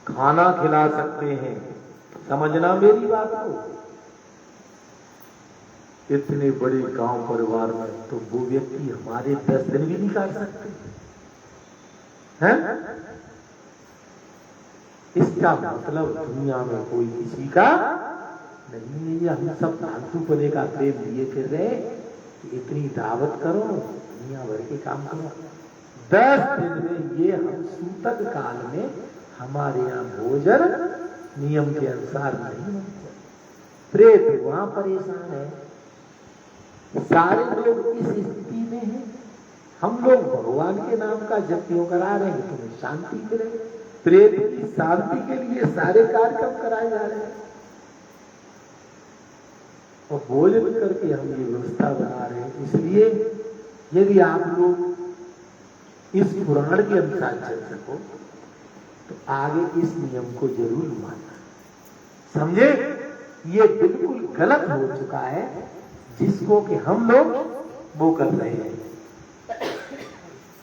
खाना खिला सकते हैं, समझना मेरी बात को, इतने बड़े गांव परिवार में तो वो व्यक्ति हमारे 10 दिन भी निकाल सकते हैं। इसका मतलब दुनिया में कोई किसी का नहीं है। हम सब फालतू पने का प्रेम लिए फिर रहे कि इतनी दावत करो, दुनिया भर के काम करो। 10 दिन में ये हम सूतक काल में हमारे यहाँ भोजन नियम के अनुसार नहीं होता। प्रेत वहां परेशान है, सारे लोग इस स्थिति में हैं। हम लोग भगवान के नाम का जप क्यों करा रहे हैं? तुम्हें शांति मिले। प्रेत की शांति के लिए सारे कार्यक्रम कराए जा रहे हैं और भोजन करके हम ये व्यवस्था बना रहे हैं। इसलिए यदि आप लोग इस पुराण के अनुसार चल सको तो आगे इस नियम को जरूर मानना। समझे? ये बिल्कुल गलत हो चुका है जिसको कि हम लोग वो कर रहे हैं।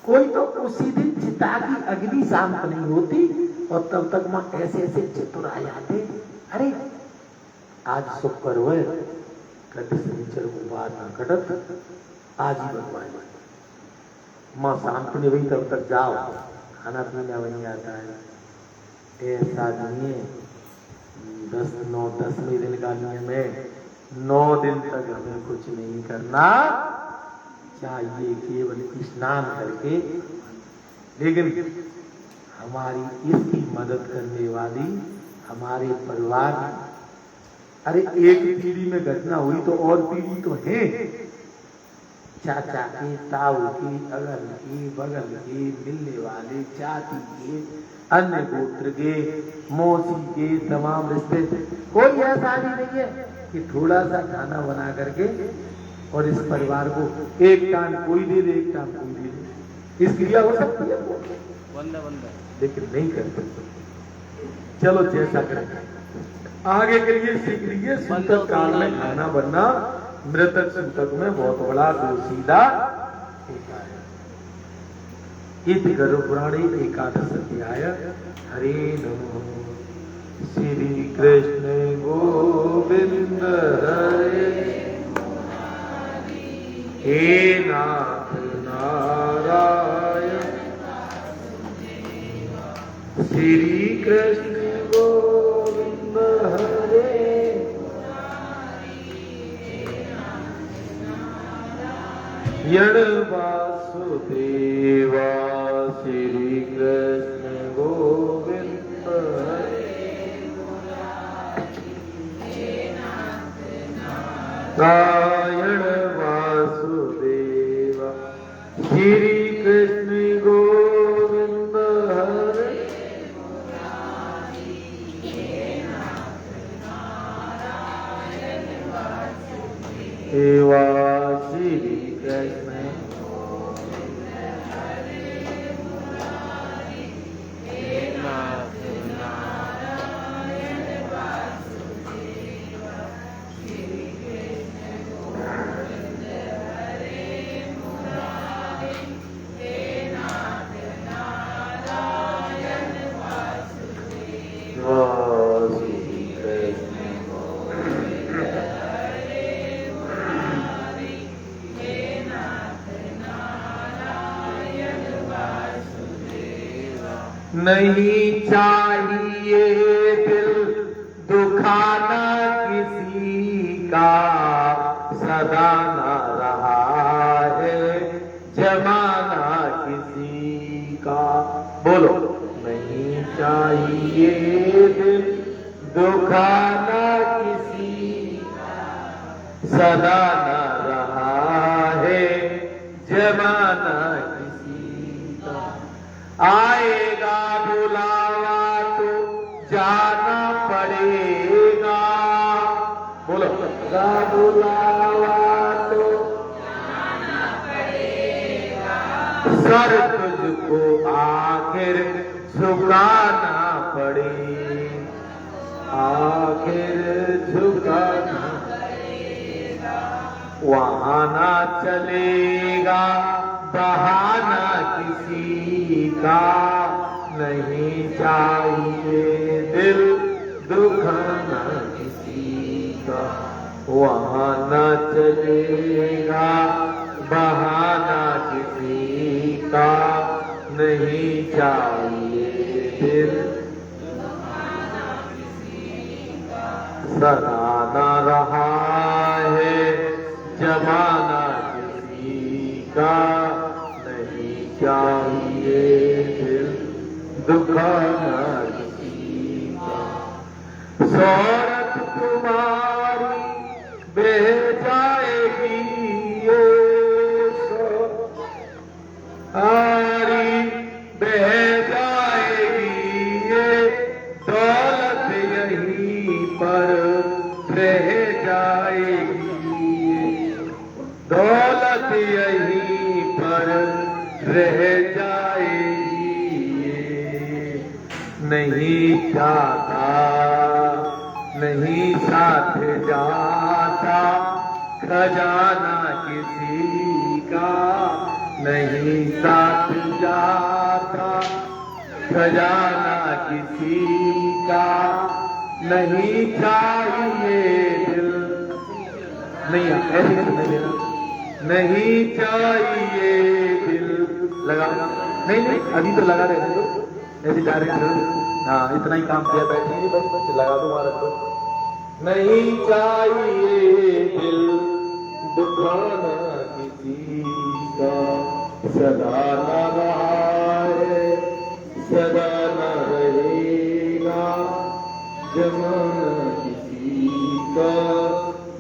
कोई तो उसी दिन चिता की अग्नि शांत नहीं होती और तब तक मां ऐसे ऐसे चतुर आ जाते। अरे आज शुक्र हुए, कल शनिचर को बात न कटत, आज ही भगवान मां शांत नहीं हुई, तब तक जाओ खाना पीना बन जाता है। ऐसा नहीं है। 10वें दिन का नियम है, 9 दिन तक हमें कुछ नहीं करना चाहिए, केवल स्नान करके। लेकिन हमारी इसकी मदद करने वाली हमारे परिवार, अरे एक पीढ़ी में घटना हुई तो और पीढ़ी तो है, चाचा की, ताऊ की, अगल की, बगल की, मिलने वाले, जाति के, अन्य गोत्र के, मौसी के, तमाम रिश्ते। कोई ऐसा नहीं है कि थोड़ा सा खाना बना करके और इस परिवार को एक टाइम कोई दे दे, एक टाइम कोई दे दे। इस क्रिया हो सकती है लेकिन नहीं कर सकते। चलो जैसा करें, आगे के लिए सीख लीजिए। सूतक काल में खाना बनना मृतक सूतक में बहुत बड़ा दोषीदा होता है। इति गर्भ पुराणे 11 अध्याय। हरे नमः। श्री कृष्ण गोविंद हरे, हे नाथ नारायण। श्री कृष्ण गोविंद हरे, यण वासुदेवा। श्री कृष्ण गोविंद हरे, नारायण वासुदेवा। श्री कृष्ण गोविंद हरे, देवा। श्री कृष्ण नहीं चाहिए दिल दुखाना किसी का, सदा ना रहा है जमाना किसी का। बोलो, नहीं चाहिए दिल दुखाना किसी का, सदा ना रहा है जमाना किसी का। आएगा बुलावा तो जाना पड़ेगा। बोलो, बुलावा तो जाना पड़ेगा, सर तुझको आखिर झुकाना पड़ेगा, आखिर झुकाना पड़ेगा। वहां ना चलेगा बहाना किसी का, नहीं चाहिए दिल दुखाना किसी का। वहां ना चलेगा बहाना किसी का, नहीं चाहिए दिल दुखाना किसी का, सदा ना रहा है जमाना किसी का, नहीं चाहिए दिल दुखाना किसी का। शोहरत तुम्हारी बह जाएगी, ये सारी बह जाएगी, ये दौलत यहीं पर रह जाएगी, दौलत यहीं पर रह जाएगी। नहीं चाहता नहीं साथ जाता खजाना किसी का, नहीं साथ जाता खजाना किसी का, नहीं चाहिए दिल। नहीं ऐसे नहीं देना, नहीं चाहिए दिल। लगा नहीं नहीं अभी तो लगा रहे थे, ऐसे डायरेक्ट। हाँ इतना ही काम किया, बैठे बस लगा दो मारा तो। नहीं चाहिए दिल दुखाना किसी का, सदा न रहा है सदा न रहेगा जमाना किसी का,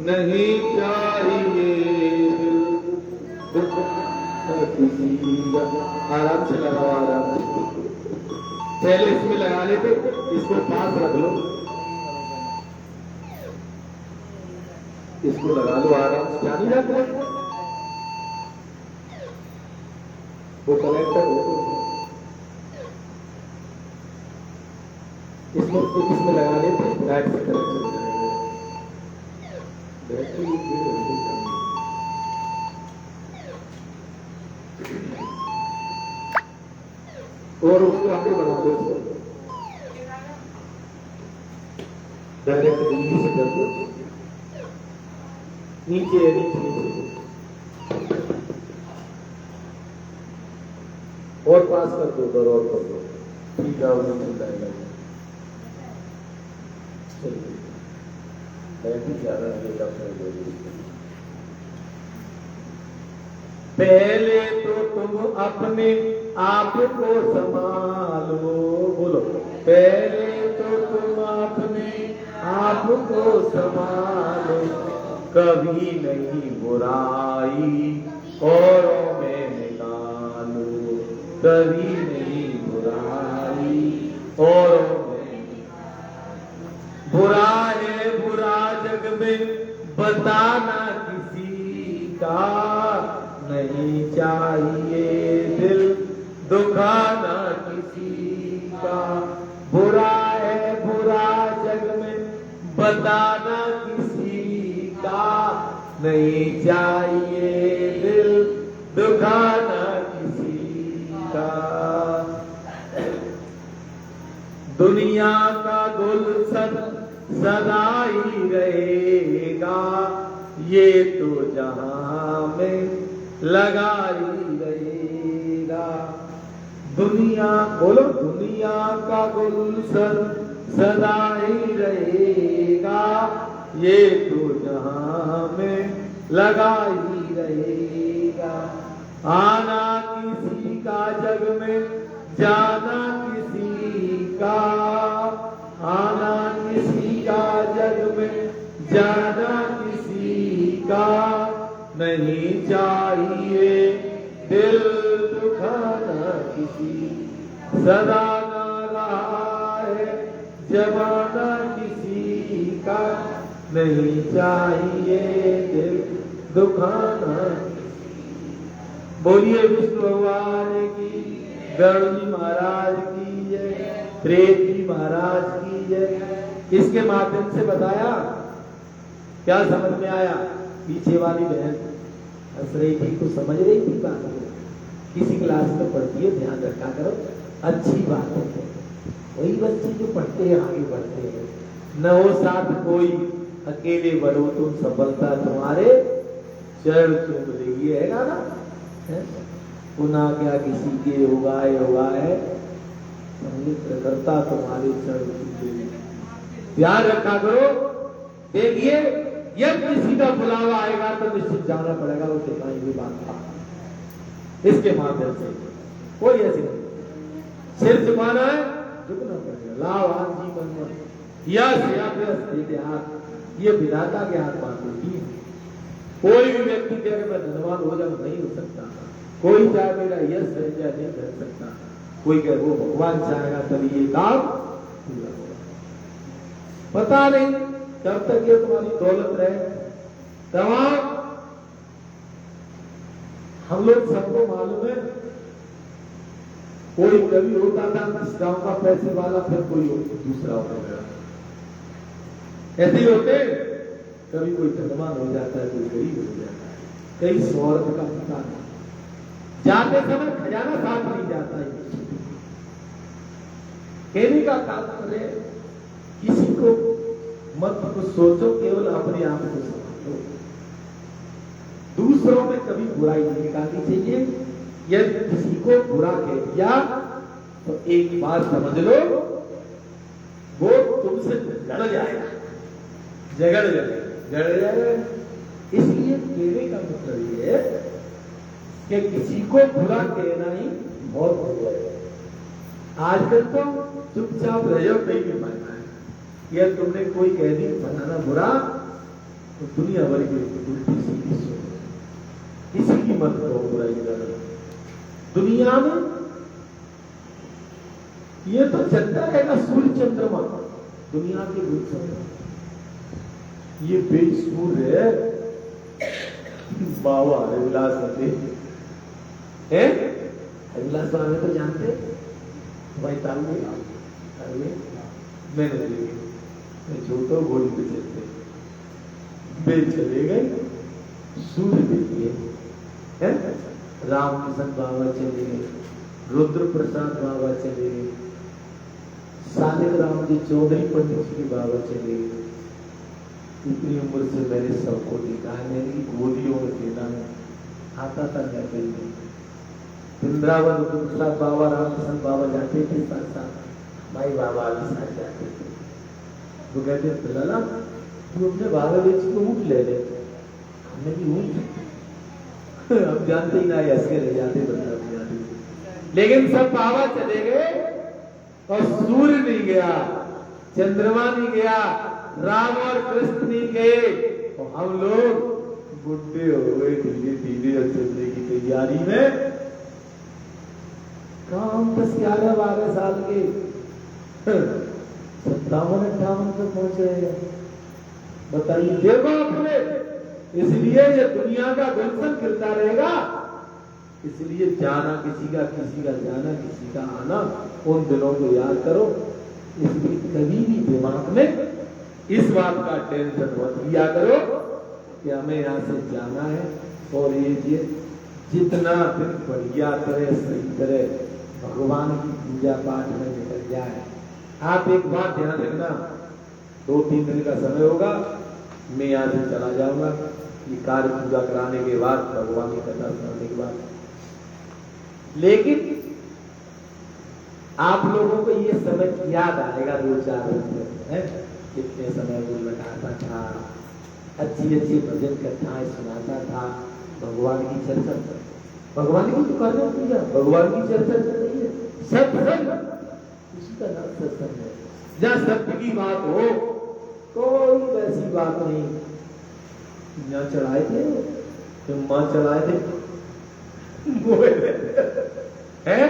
नहीं चाहिए दिल दुखाना किसी का। आराम से लगाओ, आराम से। पहले इसमें लगा लेते, इसको पास रख लो, इसको लगा लो आराम से। क्या नहीं जाता वो कनेक्टर हो, इसमें लगा लेते, लाइट से कनेक्शन हो जाएगा। बैटरी और उसको आगे बढ़ा दो, डायरेक्ट दिल्ली से कर दो, नीचे नीचे और पास कर दो, दर और कर दो, ठीक है वो नहीं जाएगा। चलिए बैटरी ज्यादा लेगा पहले तो तुम अपने आप को संभालो। बोलो, पहले तो तुम अपने आप को संभालो, कभी नहीं बुराई औरों में निकालो, कभी नहीं बुराई औरों में। बुरा है बुरा जग में बताना किसी का, नहीं चाहिए दिल दुखाना किसी का। बुरा है बुरा जग में बताना किसी का, नहीं चाहिए दिल दुखाना किसी का। दुनिया का गुलशन सदा ही रहेगा, ये तो जहां में लगा ही रहेगा। दुनिया बोलो, दुनिया का गुलशन सदा ही रहेगा, ये तो जहां में लगा ही रहेगा। आना किसी का जग में, जाना किसी का, आना किसी का जग में, जाना किसी का, नहीं चाहिए दिल दुखाना किसी, सदा ना रहा है जमाना किसी का, नहीं चाहिए दिल दुखाना। बोलिए विष्णु भगवान की, गरुड़ जी महाराज की जय, प्रेत जी महाराज की जय। इसके माध्यम से बताया, क्या समझ में आया? पीछे वाली बहन हंस रही थी, कुछ समझ रही थी बात को? किसी क्लास में पढ़ती है, ध्यान रखा करो, अच्छी बात है। वही बच्चे जो पढ़ते हैं आगे बढ़ते हैं। न हो साथ कोई, अकेले बढ़ो तुम, सफलता तुम्हारे चरण चूम लेगी, है ना? पुनः क्या किसी के होगा है, संमित्र करता तुम्हारे चरण चूम लेगी। ध्यान रखा करो। देखिए, जब किसी का बुलावा आएगा तो निश्चित जाना पड़ेगा, वो सिखाएंगे बात। इसके माध्यम से कोई ऐसे नहीं, सिर झुकाना है, झुकना पड़ेगा। लावान जीवन में ये विधाता के हाथ बात होती है। कोई भी व्यक्ति कहे मैं धनवान हो जाऊं, नहीं हो सकता। कोई चाहे मेरा यश है जाए, नहीं कर सकता। कोई कहे वो भगवान चाहेगा तभी ये काम पूरा होगा। पता नहीं जब तक ये तुम्हारी दौलत रहे। तमाम हम लोग सबको मालूम है, कोई कभी होता था इस गांव का पैसे वाला, फिर कोई दूसरा हो गया। ऐसे ही होते, कभी कोई धनवान हो जाता है, कोई गरीब हो जाता है। कई स्वार्थ का पता नहीं, जाते समय खजाना साथ नहीं जाता है। कहने का तात्पर्य, किसी को मत कुछ सोचो, केवल अपने आप को समझो। दूसरों में कभी बुराई नहीं निकालनी चाहिए। यदि किसी को बुरा कह दिया तो एक बात समझ लो, वो तुमसे लड़ जाएगा, झगड़ जाएगा। इसलिए कहने का मतलब ये है कि किसी को बुरा कहना ही बहुत बुरा है। आजकल तो चुपचाप रहो, कहीं भी मानना है। यह तुमने कोई कह दी बनाना बुरा, तो दुनिया भर की उल्टी सीधी सोच, किसी की मत करो बुराई करना। दुनिया में ये तो चलता रहेगा, सूर्य चंद्रमा दुनिया के गुण। ये बेसूर्य है बाबा हरिविलास है। हरिविलास बाबा तो जानते भाई, ताल में मैंने देखे, मैं छोटा घोड़ी पे चलते बे चले गए, सूर्य देखिए, रामकिशन बाबा चले गए, रुद्र प्रसाद बाबा चले गए, सालिक राम जी चौधरी पंडित जी बाबा चले गए। इतनी उम्र से मैंने सबको देखा है, मेरी गोलियों में देना आता था मैं कहीं। वृंदावन रुद्र प्रसाद बाबा, रामकिशन बाबा जाते थे साथ साथ, भाई बाबा भी साथ जाते थे। वो कहते फिलहाल तू अपने बाबा बेच को ऊँट ले ले। हमने भी ऊँट हम जानते ही ना, ऐसे रह जाते जाते। लेकिन सब बाबा चले गए और सूर्य नहीं गया, चंद्रमा नहीं गया, राम और कृष्ण नहीं गए, और हम लोग बुढ़े हो गए धीरे धीरे चलने की तैयारी में। काम 10-11-12 साल के 57-58 तक पहुंच रहे। बताइए, देखो अपने, इसलिए ये दुनिया का गुलशन खिलता रहेगा। इसलिए जाना किसी का जाना, किसी का आना, उन दिनों को याद करो। इसलिए कभी भी दिमाग में इस बात का टेंशन मत लिया करो कि हमें यहाँ से जाना है, और ये जितना दिन बढ़िया करे, सही करे, भगवान की पूजा पाठ में निकल जाए। आप एक बात ध्यान रखना, 2-3 दिन का समय होगा, मैं यहाँ से चला जाऊंगा। ये कार्य पूजा कराने के बाद, भगवान की कथा सुनाने के बाद, लेकिन आप लोगों को ये समझ याद आएगा 2-4 वर्ष में, कितने समय वो लगाता था, अच्छी अच्छी भजन कथाएं सुनाता था, भगवान की चर्चा कर, भगवान की तो करना पूजा, भगवान की चर्चा चल रही है, सत्संग, उसी का नाम सत्संग है। जहाँ सत्य की बात हो, कोई वैसी बात नहीं। यहाँ चढ़ाए थे तो मां चढ़ाए थे हैं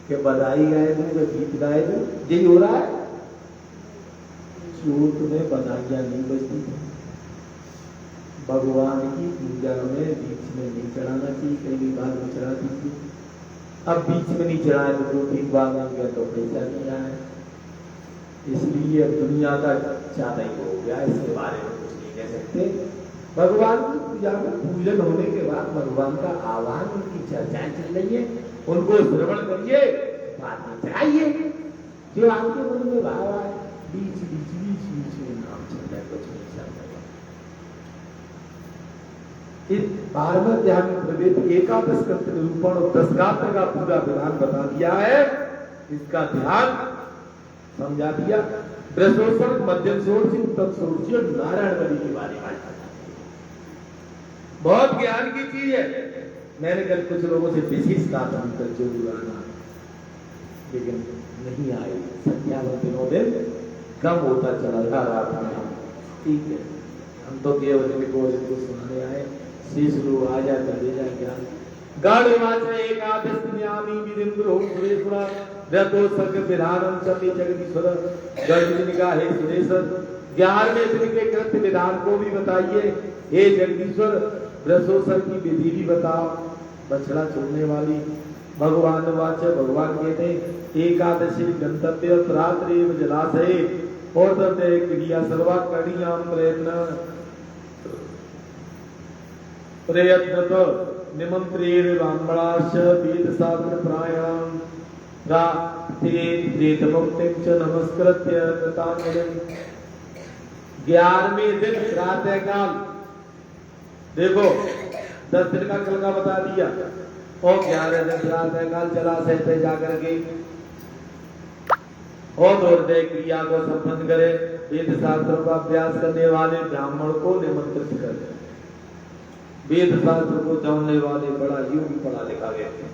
कि बधाई गाए थे, कि गीत गाए थे, यही हो रहा है। चोट में बधाइयां नहीं बजती थी। भगवान की पूजा में बीच में नहीं चढ़ाना चाहिए, कई बार में चढ़ाती थी। अब बीच में नहीं चढ़ाए तो 2-3 बार नहीं गया तो पैसा नहीं आया, इसलिए अब दुनिया का ज्यादा ही हो गया, इसके बारे में कुछ नहीं कह सकते। भगवान की पूजा में पूजन होने के बाद भगवान का आह्वान, उनकी चर्चाएं चल रही है, उनको श्रवण करिए, बाद में चढ़ाइए। जो आपके मन में भाव आए, बीच में नाम चल रहा है, कुछ नहीं चल रहा। इस 12वें अध्याय में प्रवेद एकादश कर्त निरूपण और दशगात्र का पूरा विधान बता दिया है, इसका ध्यान समझा दिया। बृहस्पति मध्यम षोडशी, उत्तम षोडशी और नारायण बलि के बारे में बहुत ज्ञान की चीज है। मैंने कल कुछ लोगों से विशेष कहा था अंतर जो आना, लेकिन नहीं आए। संख्यावन दिनों दिन कम होता चला जा रहा था। ठीक है, हम तो केवल इनको सुनाने आए, शेष लोग आ जाए तो दे जाए ज्ञान। गाढ़वाच एकादश न्यामी विदिन्द्रो सुरेश्वरा रतो सर्ग विधानम चंदी जगदीश्वर गर्भनिका हे सुरेश्वर। 11वें दिन के कृत्य विधान को भी बताइए हे जगदीश्वर। बृहस्पति की विधि भी बताओ, बछड़ा छोड़ने वाली। भगवान वाच, भगवान कहते एकादशी गंतव्य रात्रि जलाशय और क्रिया सर्वा कड़ियाम प्रयत्न निमंत्रेण ब्राह्मणाश्च वेद शास्त्र प्रायणम मुक्तिं च नमस्कृत्य कृतांजलिं। 11वें दिन प्रातः काल, देखो 10 दिन का कल का बता दिया, और 11 दिन प्रातः काल जलाशय पे जाकर के और हृदय क्रिया को संपन्न करे। वेद शास्त्रों का अभ्यास करने वाले ब्राह्मण को निमंत्रित करे। वेद शास्त्र को जानने वाले बड़ा योगी पढ़ा लिखा व्यक्ति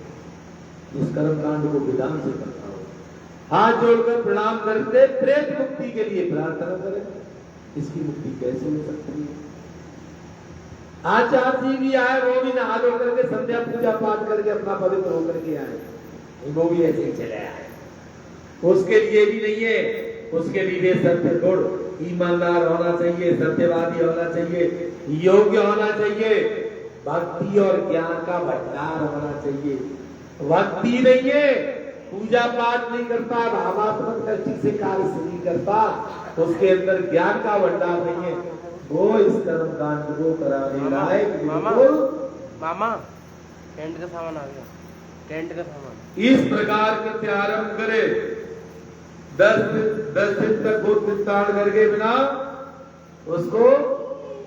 इस कर्म कांड को विधान से करता हो, हाथ जोड़कर प्रणाम करते प्रेत मुक्ति के लिए प्रार्थना करें। इसकी मुक्ति कैसे हो सकती है? आचार्य जी भी आए, वो भी नहा धो करके संध्या पूजा पाठ करके अपना पवित्र होकर के आए, वो भी ऐसे ही चले आए। उसके लिए भी नहीं है, उसके लिए सत्य गुण, ईमानदार होना चाहिए, सत्यवादी होना चाहिए, योग्य होना चाहिए, भक्ति और ज्ञान का भंडार होना चाहिए। भक्ति नहीं है, पूजा पाठ नहीं करता, भावात्मक दृष्टि से कार्य नहीं करता, उसके अंदर ज्ञान का भंडार नहीं है, वो इस कर्म कांड को कराने लायक। मामा टेंट का सामान आ गया, टेंट का सामान। इस प्रकार के आरंभ करे, 10 दिन तक भूत विस्तार करके बिना उसको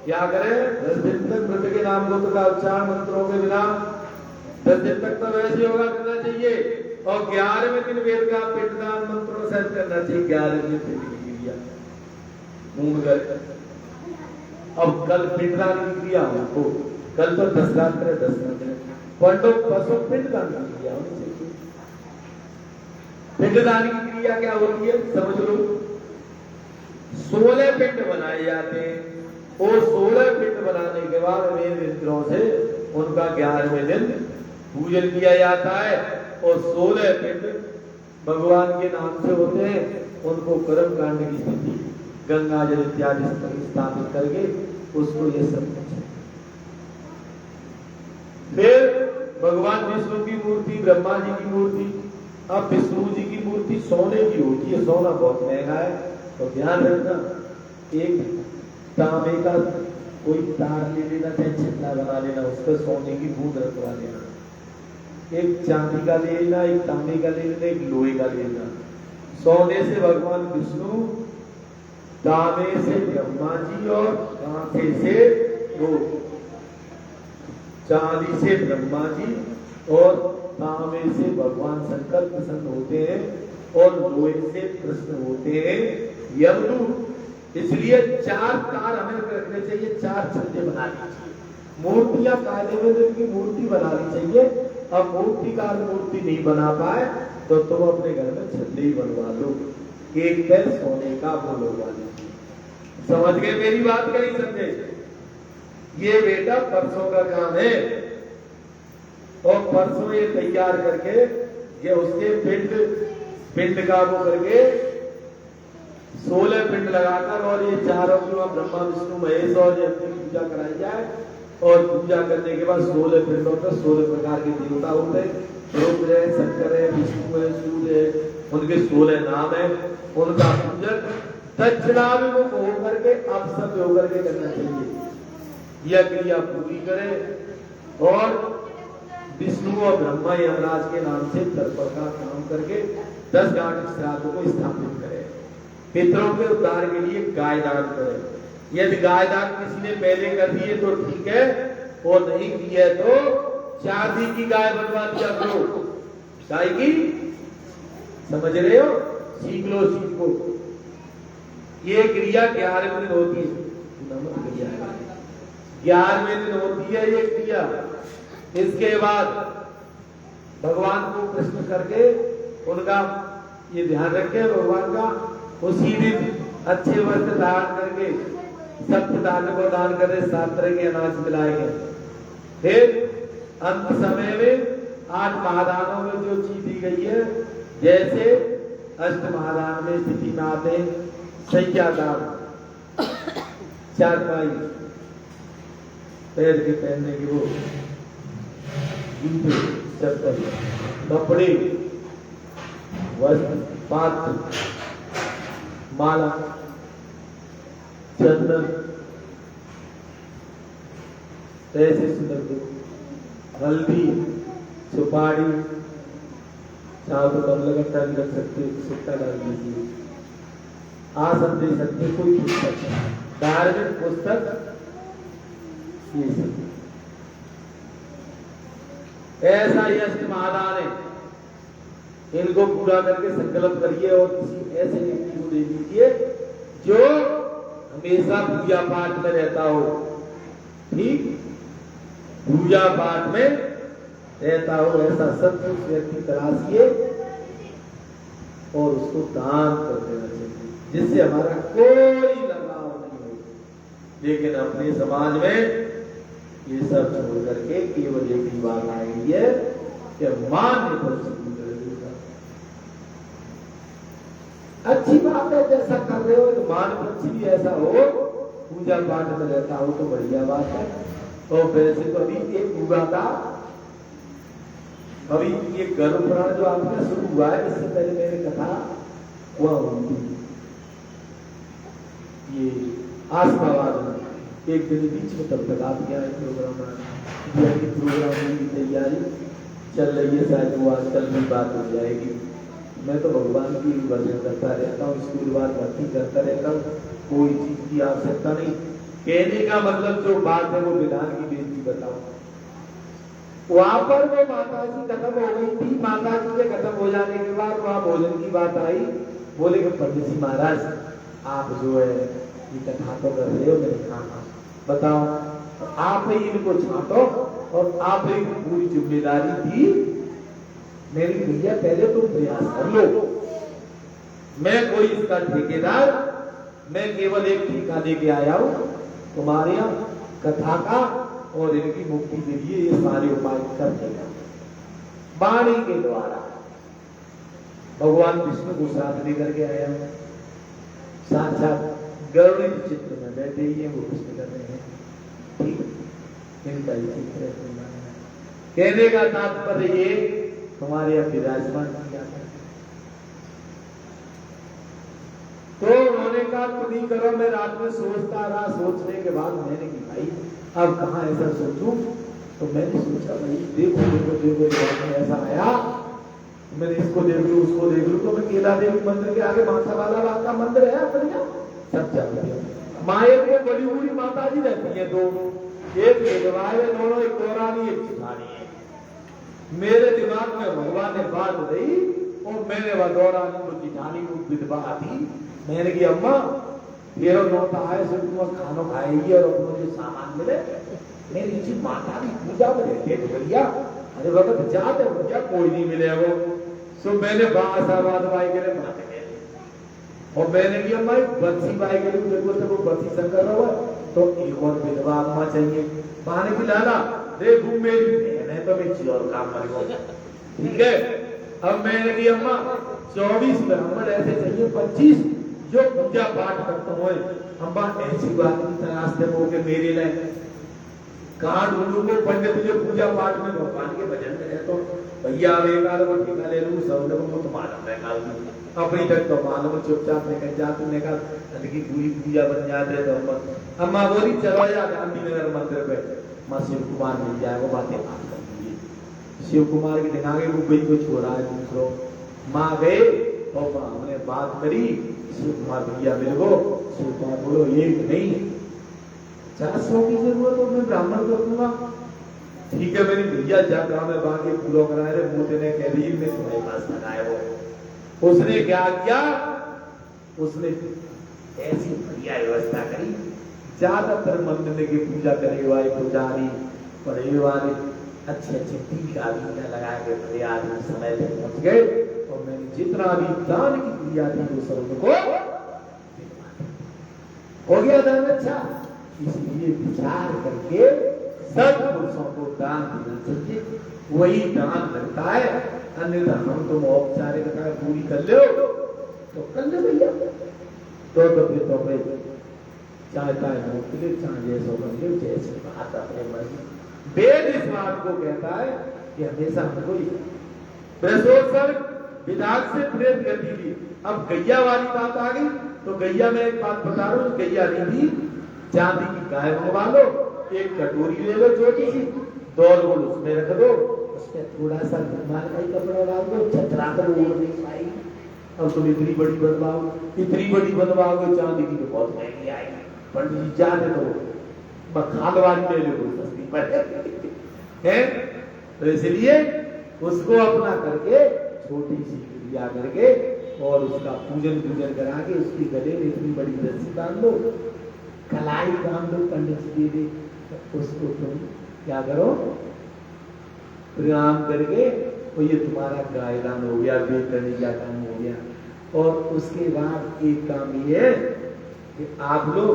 क्या करे, 10 दिन तक मृत के नाम गोत्र का उच्चारण मंत्रों के बिना 10 दिन तक तो वैसे योगा करना चाहिए, और 11वें दिन वेद का पिंडदान मंत्रों से करना चाहिए। 11वें दिन की क्रिया मूंग गए। अब कल पिंडदान की क्रिया हो, कल तो 10 रात्र 10 पंडो पशु पिंडदान की क्रिया होनी चाहिए। पिंडदान की क्रिया क्या होती है समझ लो, 16 पिंड बनाए जाते हैं, और 16 पिंड बनाने के बाद वेद मंत्रों से उनका 11वें दिन पूजन किया जाता है, और 16 पिंड भगवान के नाम से होते हैं। उनको कर्म कांड की स्थिति गंगा जल इत्यादि स्थापित करके उसको ये सब फिर भगवान विष्णु की मूर्ति, ब्रह्मा जी की मूर्ति। अब विष्णु जी की मूर्ति सोने की होती है, सोना बहुत महंगा है, तो ध्यान रखना, एक तांबे का कोई तार ले लेना, चाहे छिल्ला बना लेना, उस पर सोने की बूंद रखवा लेना। एक चांदी का ले लेना, एक तांबे का ले लेना, एक लोहे का ले लेना। सोने से भगवान विष्णु, तांबे से ब्रह्मा जी, और कांसे से वो चांदी से ब्रह्मा जी, और तांबे से भगवान शंकर प्रसन्न होते हैं और लोहे से प्रसन्न होते हैं यमदूत। इसलिए 4 तार हमें रखने चाहिए, 4 छल्ले बनाने चाहिए। मूर्तियां काले में की मूर्ति बनानी चाहिए। अब मूर्तिकार मूर्ति नहीं बना पाए तो तुम अपने घर में छल्ले ही बनवा लो, एक पैर सोने का वो लगवा लीजिए। समझ गए मेरी बात? कहीं समझे? ये बेटा परसों का काम है और परसों ये तैयार करके ये उसके पिंड का वो करके 16 पिंड लगाकर और ये चारों की वहां ब्रह्मा विष्णु महेश और ये अपनी पूजा कराई जाए। और पूजा करने के बाद 16 पिंडों पर 16 प्रकार के देवता होते हैं, रुद्र है, शंकर है, विष्णु है, सूर्य है, उनके 16 नाम है। उनका पूजन दक्षिणाभिमुख होकर के अपसव्य होकर के करना चाहिए। यह क्रिया पूरी करें और विष्णु और ब्रह्मा यमराज के नाम से तर्पण का काम करके 10 गांठ श्राद्ध को स्थापित करें। पितरों के उद्धार के लिए गाय दान करें। यदि गाय दान किसी ने पहले कर दिए तो ठीक है, और नहीं किया तो चांदी की गाय बनवा दिया करो। गाय की, समझ रहे हो? सीख लो, सीखो। ये क्रिया 11वें दिन होती है, 11वें दिन होती है ये क्रिया। इसके बाद भगवान को प्रश्न करके उनका ये ध्यान रखे भगवान का, उसी दिन अच्छे वस्त्र धारण करके सप्त दान को दान करे, 7 तरह के अनाज मिलाएंगे। फिर अंत समय में 8 महादानों में जो चीज दी गई है, जैसे अष्ट महादान में स्थिति में आते हैं सैया दान, चारपाई, पैर के पहनने के वो जूते, चप्पल, कपड़े, वस्त्र, पात्र, माला, चंदन, ऐसे सुंदर हल्दी, सुपारी, चाहो तो कम लगता भी रख सकते, सिक्का डाल दीजिए, आसन दे सकते, कोई पुस्तक, धार्मिक पुस्तक, ये सब ऐसा ही अष्ट महादान है। इनको पूरा करके संकल्प करिए और किसी ऐसे व्यक्ति को दे दीजिए जो हमेशा पूजा पाठ में रहता हो। ठीक, पूजा पाठ में रहता हो ऐसा सत्पुरुष व्यक्ति तलाशिए और उसको दान कर देना चाहिए, जिससे हमारा कोई लगाव नहीं हो। लेकिन अपने समाज में ये सब छोड़ करके केवल एक ही बात आएगी है कि मान्य पर शुरू कर देगा। अच्छी बात है, जैसा कर रहे हो तो मान पक्षी भी ऐसा हो, पूजा पाठ में रहता हो तो बढ़िया बात है। तो वैसे तो अभी एक हुआ था, अभी ये गरुड़ पुराण जो आपका शुरू हुआ है, इससे पहले मेरी कथा वह हुई थी ये आसमाबाद में। एक दिन बीच में तब तक आप गया प्रोग्राम की तैयारी चल रही है, शायद वो आजकल भी बात हो जाएगी। मैं तो भगवान की भजन करता रहता हूँ, स्कूल बार भक्ति करता रहता हूँ, कोई चीज की आवश्यकता नहीं। कहने का मतलब जो बात है वो विधान की बेनती बताओ। वहां पर वो माता जी खत्म हो गई थी। माता जी के खत्म हो जाने के बाद वहां भोजन की बात आई। बोले कि पंडित जी महाराज आप जो है ये कथा तो कर रहे हो, मैंने कहा बताओ, आप ही इनको छांटो और आप ही पूरी जिम्मेदारी दी मेरी भैया, पहले तुम प्रयास कर लो। मैं कोई इसका ठेकेदार, मैं केवल एक ठेका लेके आया हूं तुम्हारे यहाँ कथा का और इनकी मुक्ति के लिए ये सारे उपाय कर देगा। वाणी के द्वारा भगवान विष्णु को साथ लेकर के आया हूं, साक्षात गरुड़ चित्र में बैठे ही है, वो कृष्ण कर रहे हैं। ठीक, इनका ही चित्र है। कहने का तात्पर्य ये तुम्हारे यहाँ विराजमान किया है। तो उन्होंने कहा तुम ही करो। मैं रात में सोचता रहा, सोचने के बाद मैंने कि भाई अब कहाँ ऐसा सोचूं, तो मैंने सोचा भाई देखो देखो देखो ऐसा आया, मैंने इसको देख लू उसको देख लू। तो मैं केला देवी मंदिर के आगे माता वाला बात का मंदिर है बढ़िया, सब चल गया। माए में बड़ी बड़ी माता जी रहती है, दो, एक विधवा है, दोनों एक दौरानी एक चिठानी है। मेरे दिमाग में भगवान ने बात दी और मैंने वह दौड़ा जिठानी को विधवा थी। मैंने की अम्मा फिर नौता आए सब तुम खानो खाएगी और अपनो जो सामान मिले मेरी जी माता की पूजा में रहते तो भैया अरे वक्त जाते भैया कोई नहीं मिले वो। सो मैंने बासाबाद भाई के लिए बात की और मैंने की अम्मा बंसी भाई के लिए देखो तो वो बंसी शंकर हुआ तो एक और विधवा अम्मा चाहिए पानी पिलाना देखू मेरी बहन है तो मैं चोर काम करूंगा। ठीक है अब मैंने की अम्मा 24 ब्राह्मण ऐसे चाहिए 25 जो पूजा पाठ करते हो। अम्मा ऐसी बात की तलाश दे के मेरे लिए कहाँ ढूंढू को पंडित जो पूजा पाठ में भगवान के भजन करे तो भैया अब एक आध वो टीका ले लूँ सब लोगों को मालूम है अपनी तक तो मालूम चुपचाप निकल जा तुमने कहा की पूरी पूजा बन जाते तो अम्मा बोली चलो या गांधीनगर मंदिर पे माँ शिव कुमार मिल जाए वो बातें बात कर लीजिए। शिव कुमार के दिखागे वो गई को छोड़ा है दूसरों माँ गए और माँ हमने बात करी शिव कुमार भैया मेरे को शिव कुमार बोलो एक नहीं 400 की जरूरत हो मैं ब्राह्मण कर दूंगा। ठीक है मेरी भैया जा गाँव में बाकी पूरा कराए रे मोटे ने कह दी मैं तुम्हारे पास लगाए वो उसने क्या किया उसने ऐसी बढ़िया व्यवस्था करी ज्यादातर मंदिर की पूजा करे वाले पुजारी पढ़े वाले अच्छे अच्छे टीका लगा के बड़े आदमी समय पे पहुंच गए और मैंने जितना भी दान की क्रिया थी वो सब उनको हो गया दान अच्छा। इसलिए विचार करके सब पुरुषों को दान देना चाहिए वही दान लगता है अन्यथा हम तुम औपचारिकता पूरी कर लो तो कर ले भैया तो फिर चाहे नौक ले चाहे जैसो कर ले जैसे बात अपने मर्जी। वेद इस बात को कहता है कि हमेशा हमको बृहस्पति विधान से प्रेम करती थी। अब गैया वाली बात आ गई तो गैया में एक बात बता रहा हूँ गैया नहीं थी चांदी की गाय मंगवा लो एक कटोरी ले लो छोटी सी 2 रोल उसमें रख दो उसमें थोड़ा सा रुमाल का कपड़ा डाल दो छतरा कर ओढ़ नहीं पाएगी। अब तुम इतनी बड़ी बनवाओगे चांदी की तो बहुत महंगी आएगी पंडित जी जाने तो खाद वाली ले लो सस्ती पड़ेगी है। तो इसलिए उसको अपना करके छोटी सी क्रिया करके और उसका पूजन करा के उसकी गले में इतनी बड़ी रस्सी बांध लो कलाई बांध दो पंडित जी दे उसको तुम क्या करो प्रणाम करके तो ये तुम्हारा गायदान हो गया बेतनी का काम हो गया। और उसके बाद एक काम ये कि आप लोग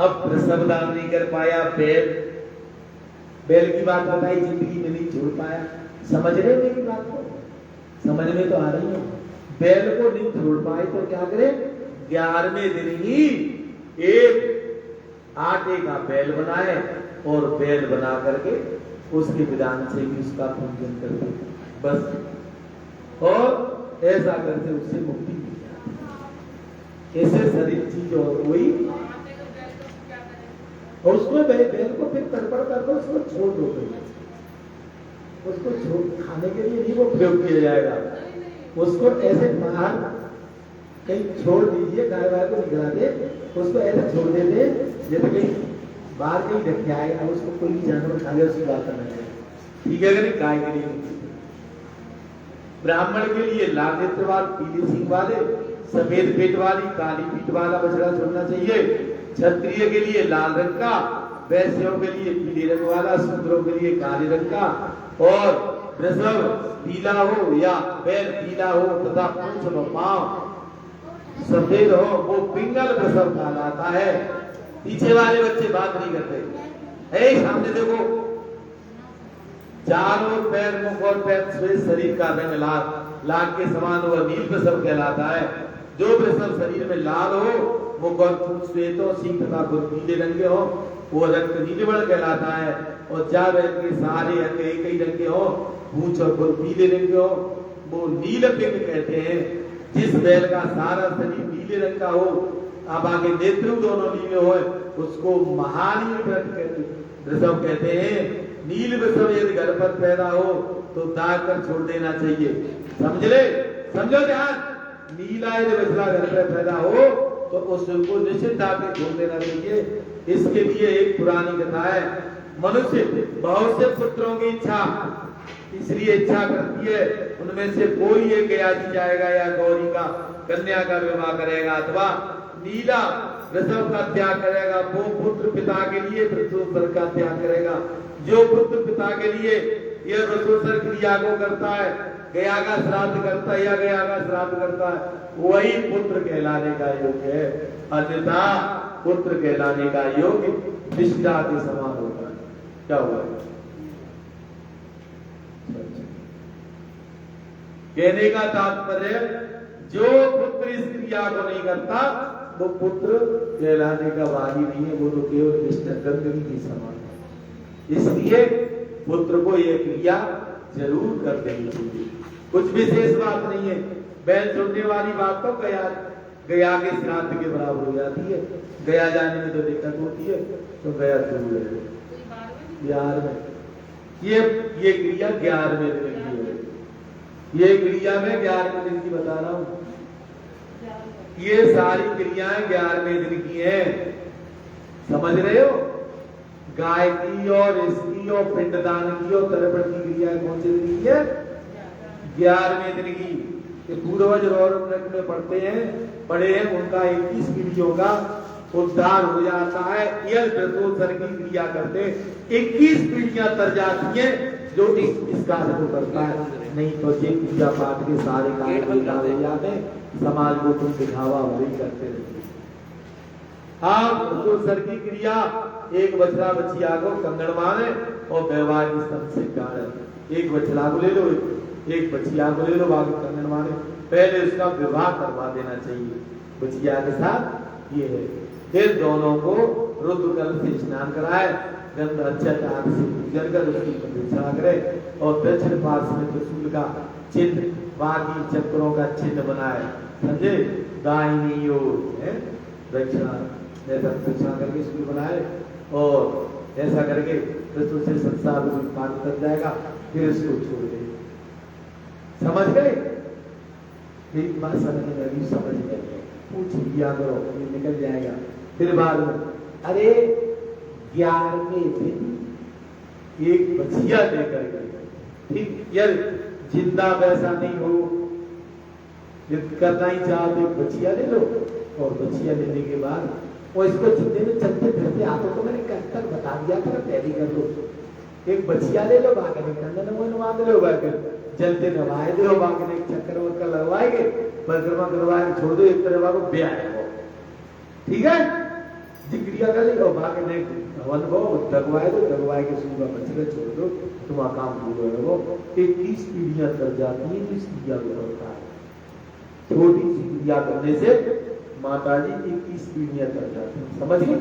अब प्रसव दान नहीं कर पाया बैल की बात बताई जिंदगी में नहीं छोड़ पाया समझ रहे हो मेरी बात को समझ में तो आ रही है। बैल को नहीं छोड़ पाए तो क्या करें 11वें दिन ही एक आटे का बैल बनाए और बैल बना करके उसके विधान से भी उसका पूजन करते बस और ऐसा करके उससे मुक्ति मिल जाती। ऐसे शरीर चीज और कोई और उसको बैल को फिर तड़पड़ कर दो उसको छोड़ दो उसको छोड़ खाने के लिए नहीं वो प्रयोग किया जाएगा उसको ऐसे बाहर कहीं छोड़ दीजिए गाय वाय को निकला दे उसको ऐसे छोड़ देते जैसे कहीं बाहर कहीं रखे आएगा उसको कोई भी जानवर खा गया उसकी बात करना चाहिए। ठीक है अगर गाय के लिए ब्राह्मण के लिए लाल नेत्र वाले पीले सिंह वाले सफेद पेट वाली काली पीठ वाला बछड़ा छोड़ना चाहिए। क्षत्रिय के लिए लाल रंग का वैश्यों के लिए पीले रंग वाला शूद्रों के लिए काले रंग का और वृषभ पीला हो या बैल पीला हो तथा पूंछ व पांव सफेद हो वो पिंगल वृषभ कहलाता है। पीछे वाले बच्चे बात नहीं करते सामने देखो चारों पैर मुख और पैर से शरीर का रंग लाल के समान वह नील वृषभ कहलाता है। जो वृषभ शरीर में लाल हो मुख और पूंछ श्वेत हो सींग तथा पीले रंग के हो वो रक्त नीलवर्ण कहलाता है। और चार रंग के सारे अंग एक ही रंग के हो पूंछ और पीले रंग के हो वो नील पिंग कहते हैं। जिस बैल का सारा शरीर नीले रंग का हो अब आगे नेत्र दोनों नीले हो उसको महानील वृषभ कहते हैं। नील वृषभ यदि घर पर पैदा हो तो दाग कर छोड़ देना चाहिए। समझ ले समझो ध्यान नीला यदि वृषभ घर पर पैदा हो तो उसको निश्चित दाग कर छोड़ देना चाहिए। इसके लिए एक पुरानी कथा है। मनुष्य बहुत से पुत्रों की इच्छा इसलिए इच्छा करती है उनमें से कोई एक गयाजी जाएगा या गौरी का कन्या का विवाह करेगा अथवा नीला वृषभ का त्याग करेगा, वो पुत्र पिता के लिए वृषोत्तर का त्याग करेगा। जो पुत्र पिता के लिए यह वृषोत्तर क्रिया को करता है, गया का श्राद्ध करता है या गया का श्राद्ध करता है, वही पुत्र कहलाने का योग्य है। अन्यथा पुत्र कहलाने का योग्य विष्टा के समान होता है। क्या हुआ? कहने का तात्पर्य जो पुत्र इस क्रिया को नहीं करता वो पुत्र कहलाने का वादी नहीं है, वो तो केवल विष्टा गंदगी के समान है। इसलिए पुत्र को यह क्रिया जरूर कर देनी चाहिए। कुछ विशेष बात नहीं है। बैल छोड़ने वाली बात तो गया के श्राद्ध के बराबर हो जाती है। गया जाने में तो दिक्कत होती है, तो गया जरूर है। 11वें ये क्रिया 11वें दिन की है। ये क्रिया मैं 11वें दिन की बता रहा हूँ। ये सारी क्रियाएं 11वें दिन की हैं। समझ रहे हो? गाय की और इसकी और पिंडदान की और तर्पण की क्रिया कौन सी दिन की है? 11वें दिन की। ये पूर्वज रौरक में पढ़े हैं उनका 21 पीढ़ियों का उद्धार हो जाता है। यह वृषोत्तर की क्रिया करते 21 पीढ़ियां तर जाती हैं जो इस कार्य को करता है। नहीं तो ये पूजा पाठ के सारे कार्य जाते, समाज को तुम दिखावा वही करते रहते। आप वृषोत्तर की क्रिया एक बछड़ा बछिया को कंगन माने और वैवाहिक स्तंभ से गाड़े। एक बछड़ा को ले लो, एक बछिया को ले लो, बाकी कंगन माने। पहले उसका विवाह करवा देना चाहिए बछिया के साथ। ये है। फिर दोनों को रुद्र कल से स्नान कराए, गंध अक्षत आदि से पूजन कर उसकी प्रतीक्षा करे और दक्षिण पार्श्व में त्रिशूल का चिन्ह, बाकी चक्रों का चिन्ह बनाए। समझे? दाहिनी ओर है दक्षिणा, ऐसा दक्षिणा करके इसको बनाए और ऐसा करके त्रिशूल से संसार पार कर जाएगा। फिर इसको छोड़ दे। समझ गए? एक बात समझ में समझ गए, पूछ लिया करो, ये निकल जाएगा। फिर बाद में अरे 11वें दिन एक बछिया लेकर गए। ठीक यार, जिंदा वैसा नहीं हो, करना ही चाहो तो बछिया ले लो और बछिया लेने के बाद और इसको जिंदे में चलते फिरते हाथों को मैंने कर बता दिया था, तैयारी कर लो। एक बछिया ले लो, बाकी ने कंधन वो नवा लो, बाकी जलते नवाए दो, बाकी ने चक्कर वक्कर लगवाएंगे, परिक्रमा करवाए छोड़ दो, एक तरह को ब्याह है। ठीक है? जिक्रिया कर ली और बाकी ने हवन को दगवाए दो, दगवाए के सूगा बछड़े छोड़ दो, तुम्हारा काम पूरा है। वो 21 पीढ़ियां कर जाती है जिस क्रिया को होता है। छोटी सी क्रिया करने से माता जी 21 पीढ़ियां कर जाती है। समझ गए?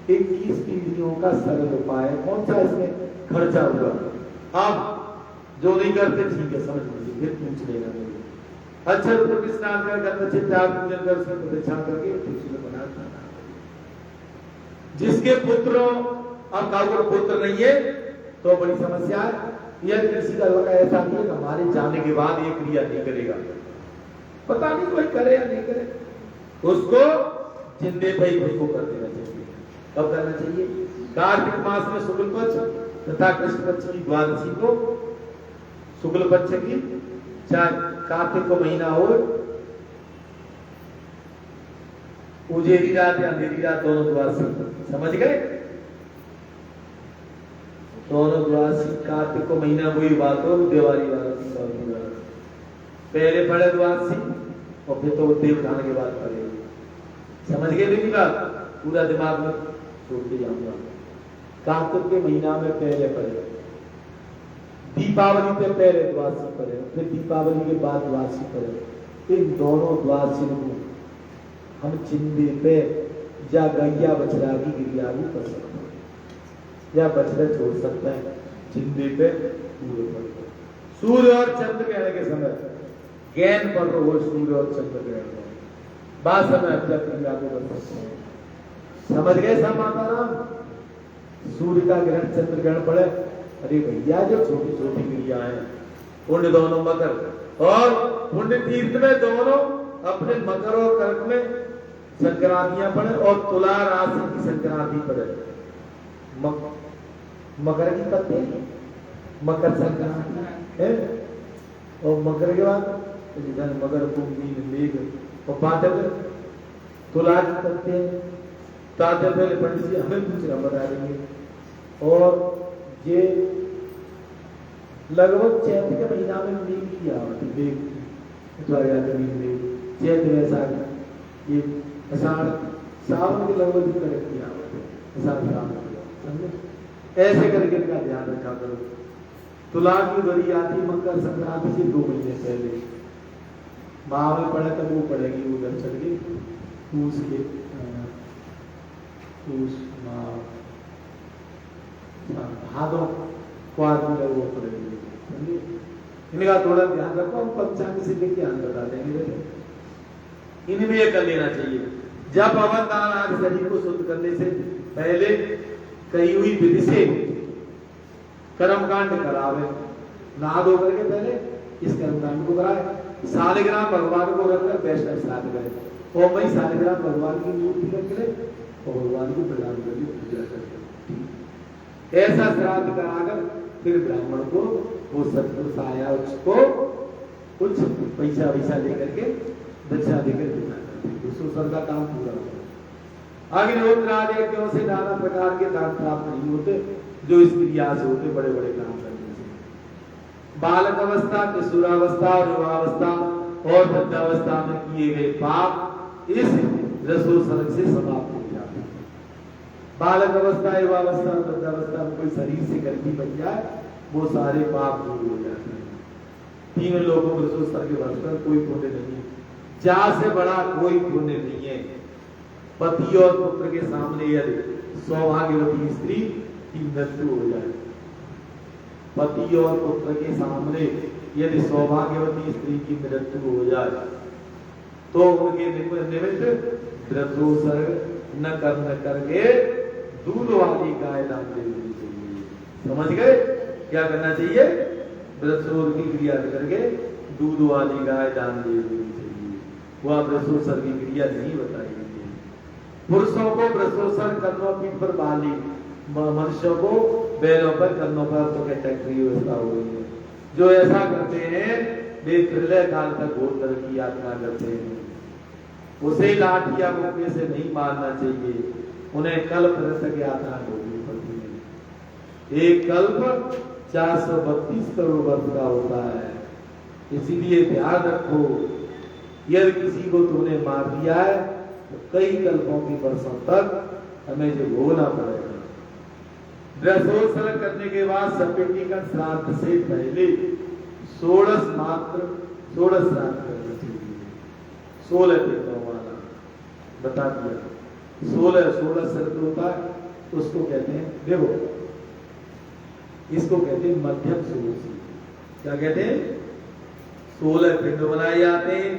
21 पीढ़ियों का सरल उपाय कौन सा इसमें खर्चा हुआ? अब जो नहीं करते ठीक है, समझ लीजिए, फिर पूछ लेना मुझे। अच्छा रुद्र स्नान कर गंध चिंता पूजन कर उसकी प्रतिष्ठा करके त्रिशूल बना। जिसके पुत्रों अब काउर पुत्र नहीं है तो बड़ी समस्या है। यह किसी का ऐसा नहीं है हमारे जाने के बाद ये क्रिया नहीं करेगा, पता नहीं कोई करे या नहीं करे, उसको जिंदे पे ही उसको कर देना चाहिए। कब करना चाहिए? कार्तिक मास में शुक्ल पक्ष तथा कृष्ण पक्ष की द्वादशी को, शुक्ल पक्ष की चाहे कार्तिक को महीना हो, उजेरी रात या अंधेरी रात, दोनों द्वादशी। समझ गए? दोनों द्वादशी, कार्तिक को महीना हुई बात हो, दिवाली द्वादशी, पहले पढ़े द्वादशी और फिर तो देवधान के बाद पढ़े। समझ गए मेरी बात? पूरा दिमाग में छोड़ते जाऊंगा। कार्तिक के महीना में पहले पढ़े, दीपावली से पहले द्वादशी पढ़े, फिर दीपावली के बाद द्वादशी पढ़े। इन दोनों द्वादशी को हम चिंदे पे या गैया बछड़ा की क्रिया भी कर सकते हैं या बछड़ा छोड़ सकते हैं। चिंदे पे पूरे पर सूर्य और चंद्र ग्रहण के समय गैन पर हो, सूर्य और चंद्र ग्रहण बाद समय अपना क्रिया को कर सकते हैं। समझ गए सब माता राम? सूर्य का ग्रहण चंद्र ग्रहण पड़े, अरे भैया जो छोटी छोटी क्रिया है, पुण्य दोनों मकर और पुण्य तीर्थ में दोनों अपने मकर और कर्क में संक्रांतियां पड़े और तुला राशि की संक्रांति पड़े। मकर की पत्ते मकर संक्रांति है, और मकर के बाद धन मकर कुंभी मेघ और पाटल तुला करते हैं। ताते पहले पंडित जी हमें कुछ बता देंगे। और ये लगभग चैत के महीना में मेघ की आवती, चैत वैसाख ये अषाढ़ सावन के लगभग कड़क की आवत है, अषाढ़ सावन की, ऐसे करके इनका ध्यान रखा करो। तुला की बड़ी आती मकर संक्रांति से 2 महीने पहले, माँ में पड़े तब वो पड़ेगी, वो घर चल गई पूछ के भादों को आदमी वो पड़ेगी। इनका थोड़ा ध्यान रखो, हम पंचांग से लेके ध्यान बता देंगे, इनमें ये कर लेना चाहिए। जब अवतार आदि शरीर को शुद्ध करने से पहले कही हुई विधि से कर्मकांड करावे, नहा धो करके पहले इस कर्मकांड को कराए। सालिग्राम भगवान को रखकर वैष्णव श्राद्ध करे, और वही सालिग्राम भगवान की मूर्ति रख ले और भगवान को प्रणाम करके पूजा करके ऐसा श्राद्ध कराकर फिर ब्राह्मण को वो सत्पुरुष आया उसको कुछ पैसा वैसा लेकर के दक्षा देकर देना करते, सुसर का काम पूरा होता। अग्निहोत्र आदि यज्ञों से नाना प्रकार के दान प्राप्त नहीं होते, जो इस क्रिया से होते बड़े बड़े काम करने से। बालक अवस्था, किशोरावस्था, युवावस्था और वृद्धावस्था में किए गए पाप इस रसोत्सर्ग से समाप्त हो जाते हैं। बालक अवस्था, युवावस्था, वृद्धावस्था में कोई शरीर से गलती बन जाए, वो सारे पाप दूर हो जाते हैं। 3 लोगों को रसोत्सर्ग वर्ष कोई पुण्य नहीं, चार से बड़ा कोई पुण्य नहीं है। पति और पुत्र के सामने यदि सौभाग्यवती स्त्री की मृत्यु हो जाए, पति और पुत्र के सामने यदि सौभाग्यवती स्त्री की मृत्यु हो जाए, तो उनके निमित्त रसोत्सर्ग न करके दूध वाली गाय दान देनी चाहिए। समझ गए क्या करना चाहिए? रसोत्सर्ग की क्रिया करके दूध वाली गाय दान देनी चाहिए। वो आप रसोत्सर्ग की क्रिया नहीं बताएंगे। पुरुषों को रसोत्सर्ग कर्णों पीठ पर बाली, मनुष्यों को बैलों पर कर्णों पर, तो कैटेगरी व्यवस्था हो गई है। जो ऐसा करते हैं वे प्रलय काल तक घोर नरक की यात्रा करते हैं। उसे लाठिया मुक्के से नहीं मारना चाहिए, उन्हें कल्प तक यात्रा होनी पड़ती है। एक कल्प 432 करोड़ वर्ष का होता है, इसीलिए ध्यान रखो, यदि किसी को तुमने मार दिया है तो कई कल्पों के वर्षों तक हमें जो भोगना पड़ेगा। रसोत्सर्ग करने के बाद सपेटी का श्राद्ध से पहले 16 श्राद्ध करना चाहिए। 16 पिंडों वाला बता दिया, 16 श्राद्ध होता है, उसको कहते हैं, देखो इसको कहते हैं मध्यम षोडशी। क्या कहते हैं? 16 पिंड बनाए जाते हैं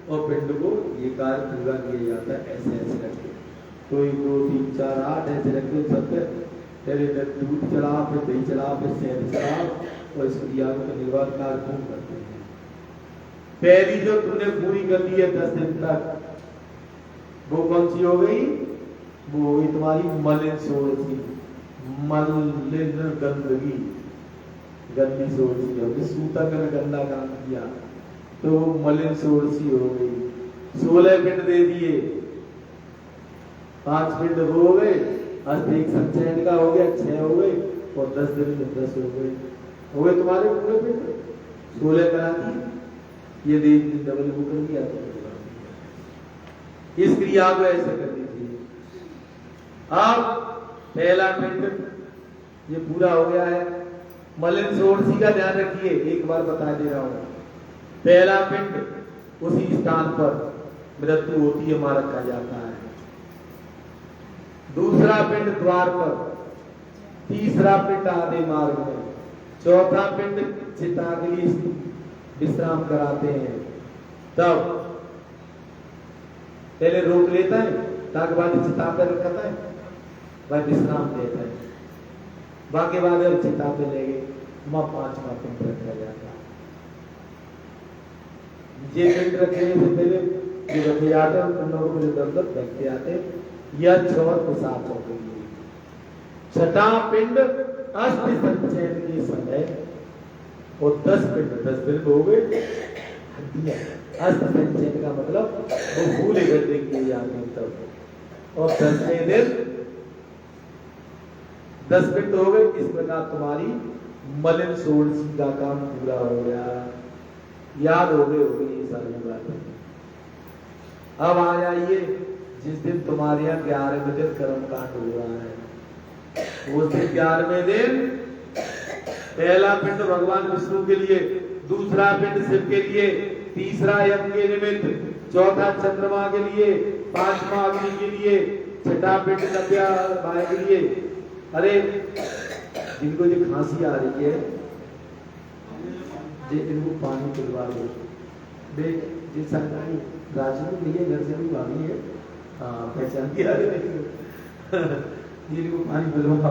और पिंड को ये कार्य पूरा किया जाता है। ऐसे ऐसे रखते, कोई 2 3 4 8 ऐसे रखते, सब पहले दूध चढ़ा, फिर दही चढ़ा, फिर शहद चढ़ा, और इस क्रिया को निर्वाह कार्य पूर्ण करते हैं। पहली जो तुमने पूरी कर ली है 10 दिन तक, वो कौन सी हो गई? वो हो गई तुम्हारी मलिन षोडशी। मलिन गंदगी, गंदी षोडशी होगी। सूतक ने गंदा काम किया तो वो मलिन षोडशी हो गई। 16 पिंड दे दिए, 5 पिंड हो गए, एक संचयन का हो गया, 6 हो गए, और 10 दिन में 10 हो गए तुम्हारे पूरे पिंड। 16 करा दी, ये देख डबल बुक कर दिया। इस क्रिया को ऐसे कर दीजिए। अब पहला पिंड ये पूरा हो गया है। मलिन षोडशी का ध्यान रखिए, एक बार बता दे रहा हूं। पहला पिंड उसी स्थान पर मृत्यु होती है, मार रखा जाता है। दूसरा पिंड द्वार पर, तीसरा पिंड आधे मार्ग में, चौथा पिंड चिता के लिए विश्राम कराते हैं। तब पहले रोक लेता है, ताकि बाद चिता पर रखता है, वह विश्राम देता है। बाकी बाद अब चिता पे ले गए, वहां 5वां पिंड रखा जाता है। ये पिंड रखने से पहले जो रखे जाते हैं, पिंडों को जो दर रखते आते हैं, यह 6 साफ हो गई। छठा पिंड अस्थि संचयन के समय और 10 पिंड हो गए हड्डियां। अस्त पंचन का मतलब वो भूल इकट्ठे किए जाते हैं तब। और 10वें दिन 10 पिंड हो गए। इस प्रकार तुम्हारी मलिन षोडशी का काम पूरा हो गया। याद हो गई ये सारी बातें। अब आ जाइए जिस दिन तुम्हारे यहाँ 11वें दिन कर्म कांड हो रहा है, उस दिन 11वें दिन पहला पिंड भगवान विष्णु के लिए, दूसरा पिंड शिव के लिए, तीसरा यम के निमित्त, चौथा चंद्रमा के लिए, पांचवा अग्नि के लिए, छठा पिंड नव्या भाई के लिए। अरे जिनको जो खांसी आ रही है इनको पानी पिलवा दो। जिस सरकारी राशन में लिए घर से भी भागी है, हाँ पहचान की आ रही है जिनको पानी पिलवा,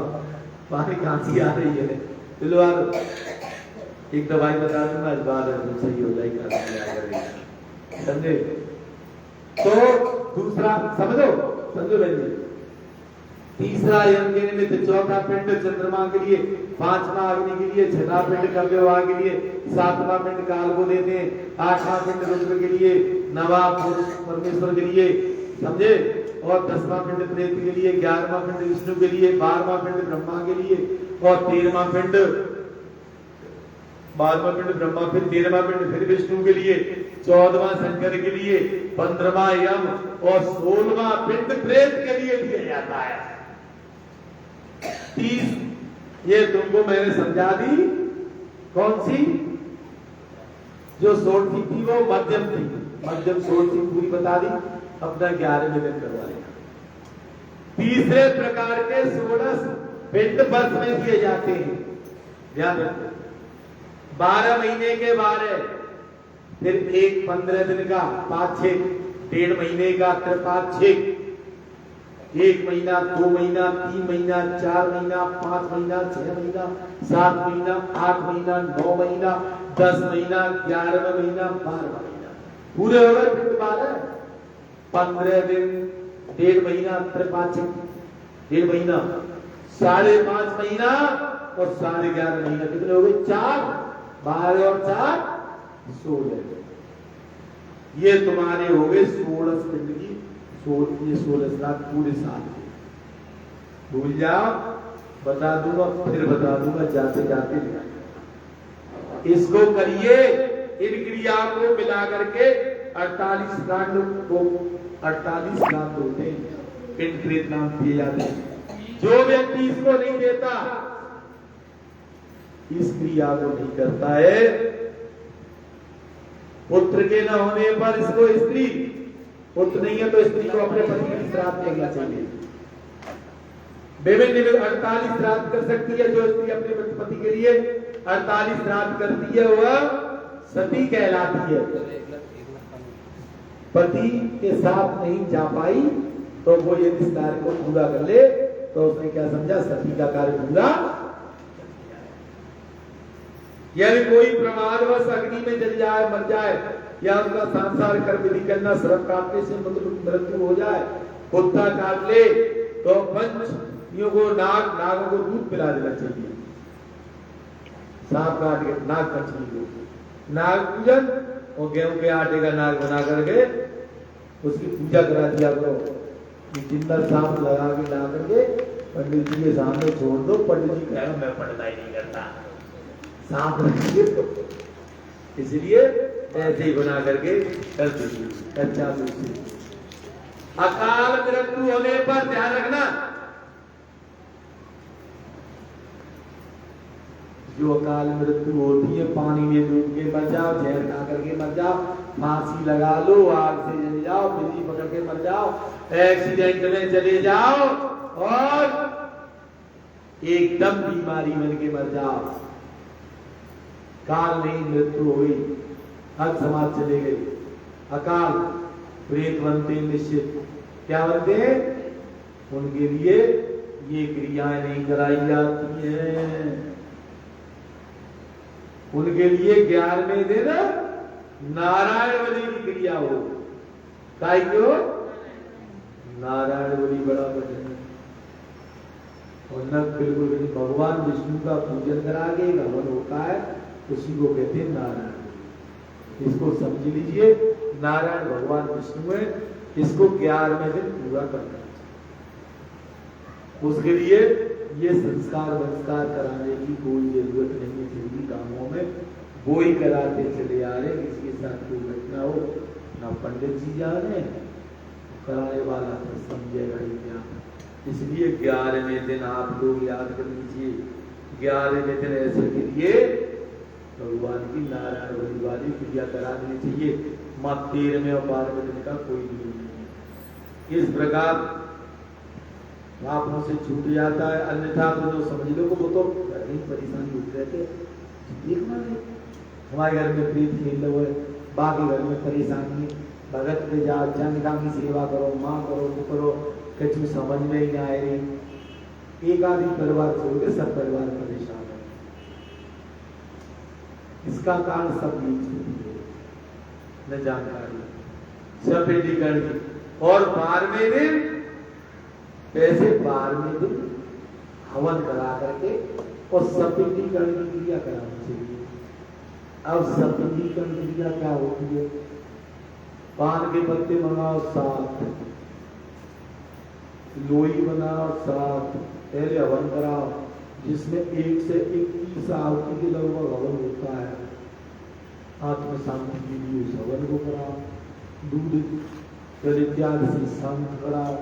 पानी खांसी आ रही है पिलवा दो। एक दवाई बता दूंगा इस बार सही हो जाएगी, समझे? तो दूसरा समझो बहन। तीसरा यम के निमित्त, चौथा पिंड चंद्रमा के लिए, पांचवा अग्नि के लिए, छठा पिंड कव्यवाह के लिए, सातवां पिंड काल को देते हैं, आठवां पिंड रुद्र के लिए, नवा परमेश्वर के लिए, समझे? और 10वां पिंड प्रेत के लिए, 11वां पिंड विष्णु के लिए, 12वां पिंड ब्रह्मा के लिए, और 13वां पिंड ब्रह्मा, फिर 13वां पिंड फिर विष्णु के लिए, 14वां शंकर के लिए, 15वां यम और 16वां पिंड प्रेत के लिए दिया जाता है। 30 ये तुमको मैंने समझा दी। कौन सी? जो षोडशी थी वो मध्यम थी, मध्यम षोडशी पूरी बता दी। अपना 11वें दिन करवा लेना। तीसरे प्रकार के 16 पिंड वर्ष में दिए जाते हैं, ध्यान रखो। 12 महीने के 12, फिर एक 15 दिन का 5-6, 1.5 महीने का 5-6, 1 महीना, 2 महीना, 3 महीना, 4 महीना, 5 महीना, 6 महीना, 7 महीना, 8 महीना, 9 महीना, 10 महीना, 11वां महीना, 12वां महीना, पूरे हो गए पिंड 12। 15 दिन, 1.5 महीना, 5-6, 1.5 महीना, 5.5 महीना और 11.5 महीना, कितने हो गए? 4, 12 और 4 16। ये तुम्हारे हो गए 16 पिंड की 16 रात पूरे साल। भूल जाओ, बता दूंगा, फिर बता दूंगा, जाते जाते इसको करिए। इन क्रियाओं को मिला करके 48 कांड को 48 कांड होते हैं, पिंड प्रेत नाम दिए जाते हैं। जो व्यक्ति इसको नहीं देता, इस क्रिया को नहीं करता है, पुत्र के न होने पर इसको स्त्री, पुत्र नहीं है तो स्त्री को अपने पति की श्राद्ध देना चाहिए। विभिन्न 48 श्राद्ध कर सकती है जो स्त्री अपने पति के लिए 48 श्राद्ध करती है, वह सती कहलाती है। पति के साथ नहीं जा पाई तो वो यदि इस कार्य को पूरा कर ले तो उसने क्या समझा? सती का कार्य पूरा। यदि कोई प्रमादवश अग्नि में जल जाए, मर जाए, या उनका संसार कर विधि करना सर्प काटने से मृत्यु हो जाए, कुत्ता काट ले, तो पंच को नागों को दूध पिला देना चाहिए। सांप काट के नाग पंचमी को नाग पूजन और गेहूं के आटे का नाग बना करके उसकी पूजा करा दिया करो। जिंदा सांप लगा के ला करके पंडित जी के सामने छोड़ दो। पंडित जी कहेगा मैं पढ़ना ही नहीं करता, सांप रखिए। इसलिए ऐसे ही बना करके कर दीजिए। अच्छा, अकाल मृत्यु होने पर ध्यान रखना, जो अकाल मृत्यु होती है, पानी में डूब के मर जाओ, जहर खा करके मर जाओ, फांसी लगा लो, आग से जल जाओ, बिजली पकड़ के मर जाओ, एक्सीडेंट में चले जाओ और एकदम बीमारी बन के मर जाओ, काल नहीं मृत्यु हो गई, हक समाज चले गए, अकाल प्रेत बनते निश्चित। क्या बनते हैं? उनके लिए ये क्रियाएं नहीं कराई जाती हैं। उनके लिए 11वें दिन नारायण बलि की क्रिया हो। काय क्यों? नारायण बलि बड़ा भजन और न बिल्कुल भगवान विष्णु का पूजन करा के हवन होता है उसी को कहते हैं नारायण। इसको समझ लीजिए, नारायण भगवान विष्णु है, इसको 11वें दिन पूरा करना चाहिए। उसके लिए ये संस्कार कराने की कोई जरूरत नहीं है। जिंदगी कामों में वो ही कराते चले आ रहे, किसी के साथ कोई घटना हो ना पंडित जी जा रहे हैं, कराने वाला तो समझेगा ही क्या। इसलिए 11वें दिन आप लोग याद कर लीजिए, 11वें दिन ऐसे करिए भगवान की नारायण बलि वाली क्रिया करा देनी चाहिए। मां 13वें और 12वें दिन का कोई नियम नहीं है। इस प्रकार आपको से छूट जाता है, अन्यथा तो जो समझ लो वो तो घर ही परेशानी उठ रहते। देखना है हमारे घर में प्रीत खेल लो है, बाकी घर में परेशानी है, भगत पे जाओ, चंद्रिका की सेवा करो, माँ करो, वो करो, कुछ में समझ में ही आए रही। एक आदमी परिवार छोड़ के सब परिवार परेशान है। इसका कारण सब न जानकारी, सब एडिकल। और 12वें दिन पैसे 12वें दिन हवन करा करके और सफेदीकरण की क्रिया करानी चाहिए। अब सफेदीकरण क्रिया क्या होती है? पान के पत्ते मंगाओ 7, लोई बनाओ 7, पहले हवन कराओ जिसमें 1 से 21 आहुति के लगभग हवन होता है। आत्म शांति के लिए उस हवन को कराओ, दूध जल इत्यादि से शांत कराओ,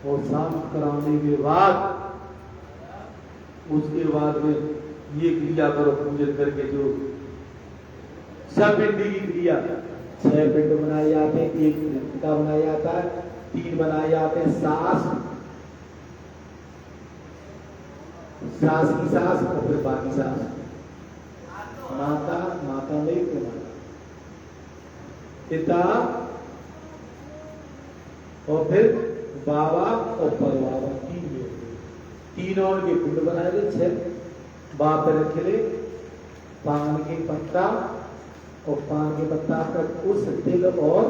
और शांत कराने के बाद उसके बाद में ये क्रिया करो पूजन करके, जो सपिंडी की क्रिया। 6 पिंड बनाए जाते हैं, 1 मृतिका बनाया जाता है, 3 बनाए जाते हैं सास की सास और फिर बाकी सास, माता नहीं पिता और फिर बाबा और परबाबा, 3 और के पिंड बनाए थे। 6 बाप रखे ले, पान के पत्ता और पान के पत्ता का कुछ तिल और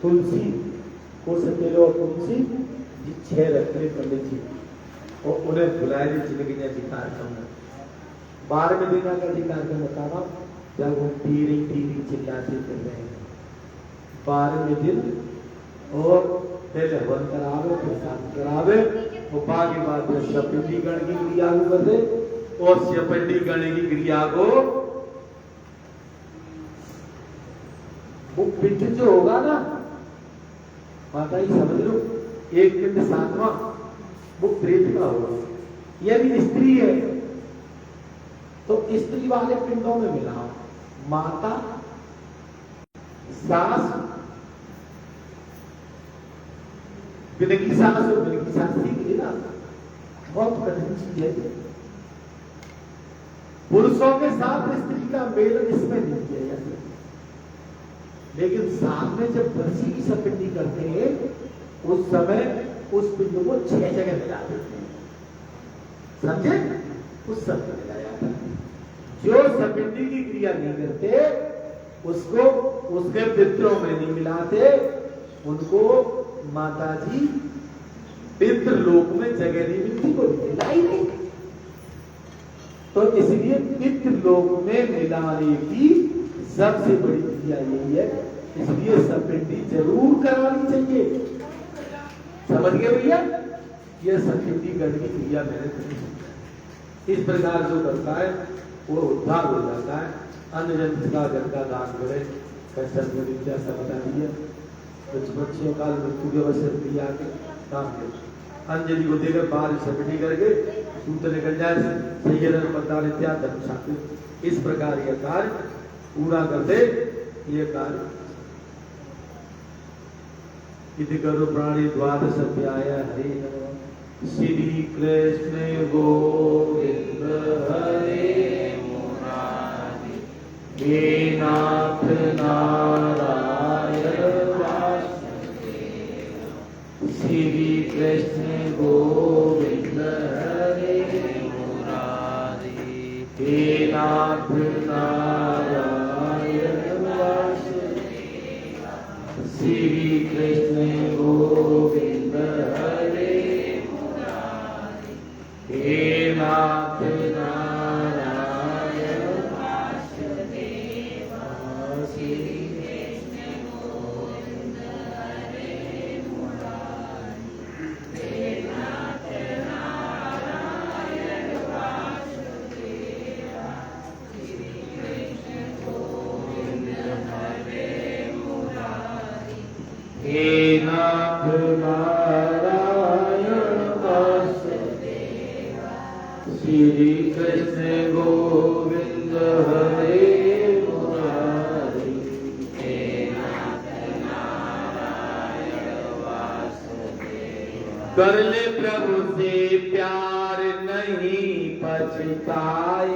तुलसी, कुछ तिल और तुलसी 6 रखे पंडित जी, और उन्हें बुलाए थे जिंदगी जी कार्यक्रम में। 12वें दिन का जी कार्यक्रम बताना, जब वो टीरी चिल्लाते कर रहे हैं 12वें दिन, और पहले हवन करावे, फिर शांत करावे, और बाकी बात में सपिंडीकरण की क्रिया को कर दे, और सपिंडीकरण की क्रिया को वो पिंड जो होगा ना माता जी समझ लो, एक पिंड 7वां वो प्रेत का होगा। यदि स्त्री है तो स्त्री वाले पिंडों में मिलाओ, माता, सास, बिनकी सास और बिनकी सास सीख लेना, बहुत कठिन चीज है। पुरुषों के साथ स्त्री का मेल इसमें नहीं किया जाता, लेकिन साथ में जब बरसी की सपिंडी करते हैं उस समय उस पिंड को 6 जगह मिला देते हैं, समझे? उस सब मिलाया जाता है। जो सपिंडी की क्रिया नहीं करते उसको उसके पितरों में नहीं मिलाते, उनको माता जी पितृलोक में जगह नहीं मिलती, को मिलाई नहीं। तो इसलिए पितृलोक में मिलाने की सबसे बड़ी क्रिया यही है, इसलिए सपिंडी जरूर करानी चाहिए। समझ गए भैया? ये सपिंडी करने की क्रिया मैंने करी। इस प्रकार जो करता है वो उद्धार हो जाता है। अन्य जन का घर का दान करे, कैसा बता दिया, कुछ बच्चों का मृत्यु के अवसर दिया के काम करे, अंजलि को देकर बाहर सपिंडी करके सूत्र निकल जाए, सही पत्ता इत्यादि धर्मशास्त्र। इस प्रकार यह कार्य पूरा करते, ये कार्य इति करो प्राणी द्वादश अध्याय। हरे नमः। श्री कृष्ण गोविंद हरे मुरारी, हे नाथ नारायण वासुदेव। श्री कृष्ण गोविंद हरे मुरारी, हे नाथ नारायण वासुदेव। श्री कृष्ण गोविंद हरे मुरारी, हे नाथ नारायण हे नाथ नारायण वासुदेव श्री कृष्ण गोविंद हरे मुरारी हे नाथ नारायण वासुदेव कर ले प्रभु से प्यार नहीं पछताएगा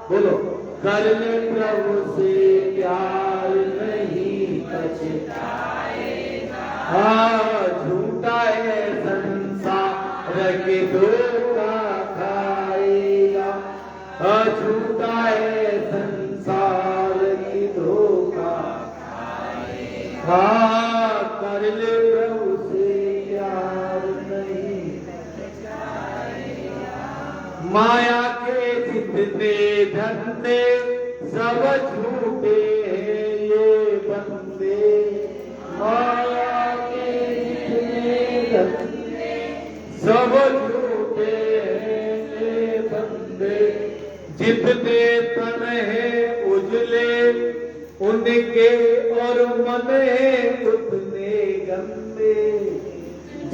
बोलो कर ले प्रभु से प्यार नहीं पछताएगा झूठा है संसार के धोखा खाएगा झूठा है संसार की धोखा खाएगा कर ले प्रभु से प्यार नहीं माया के जितने धंधे सब झूठे हैं ये बंदे माया के जितने धंधे सब झूठे हैं ये बंदे जितने तन है उजले उनके और मन है उतने गंदे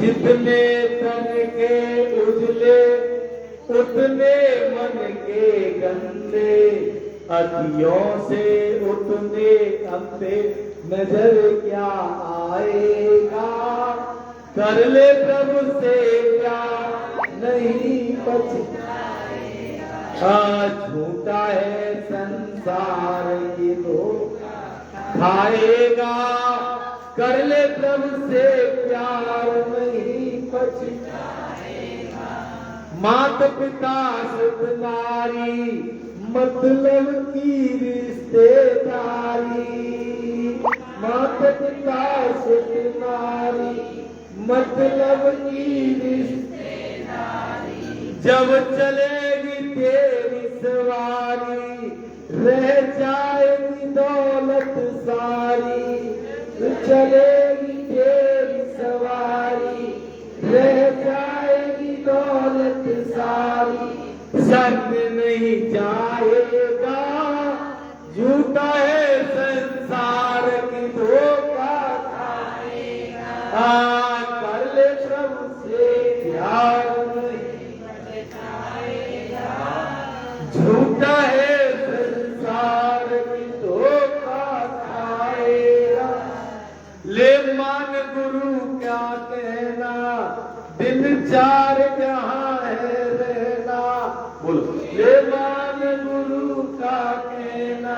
जितने तन के उजले उतने मन के गंदे अखियों से उतने अंधे नजर क्या आएगा कर ले प्रभु से प्यार नहीं पछताएगा झूठा है संसार की धोखा खाएगा कर ले प्रभु से प्यार नहीं पछताएगा माता पिता सुख नारी मतलब की रिश्तेदारी माता पिता सुख नारी मतलब की रिश्तेदारी जब चलेगी तेरी सवारी रह जाएगी दौलत सारी चलेगी तेरी सवारी रह जाएगी दौलत सारी संग नहीं जाएगा झूठा है संसार की धोखा खाएगा कर ले प्रभु से प्यार नहीं पछताएगा झूठा है संसार की धोखा खाएगा ले मान गुरु क्या कहना दिन चार जहां है रहना बोलो ले मान गुरु का कहना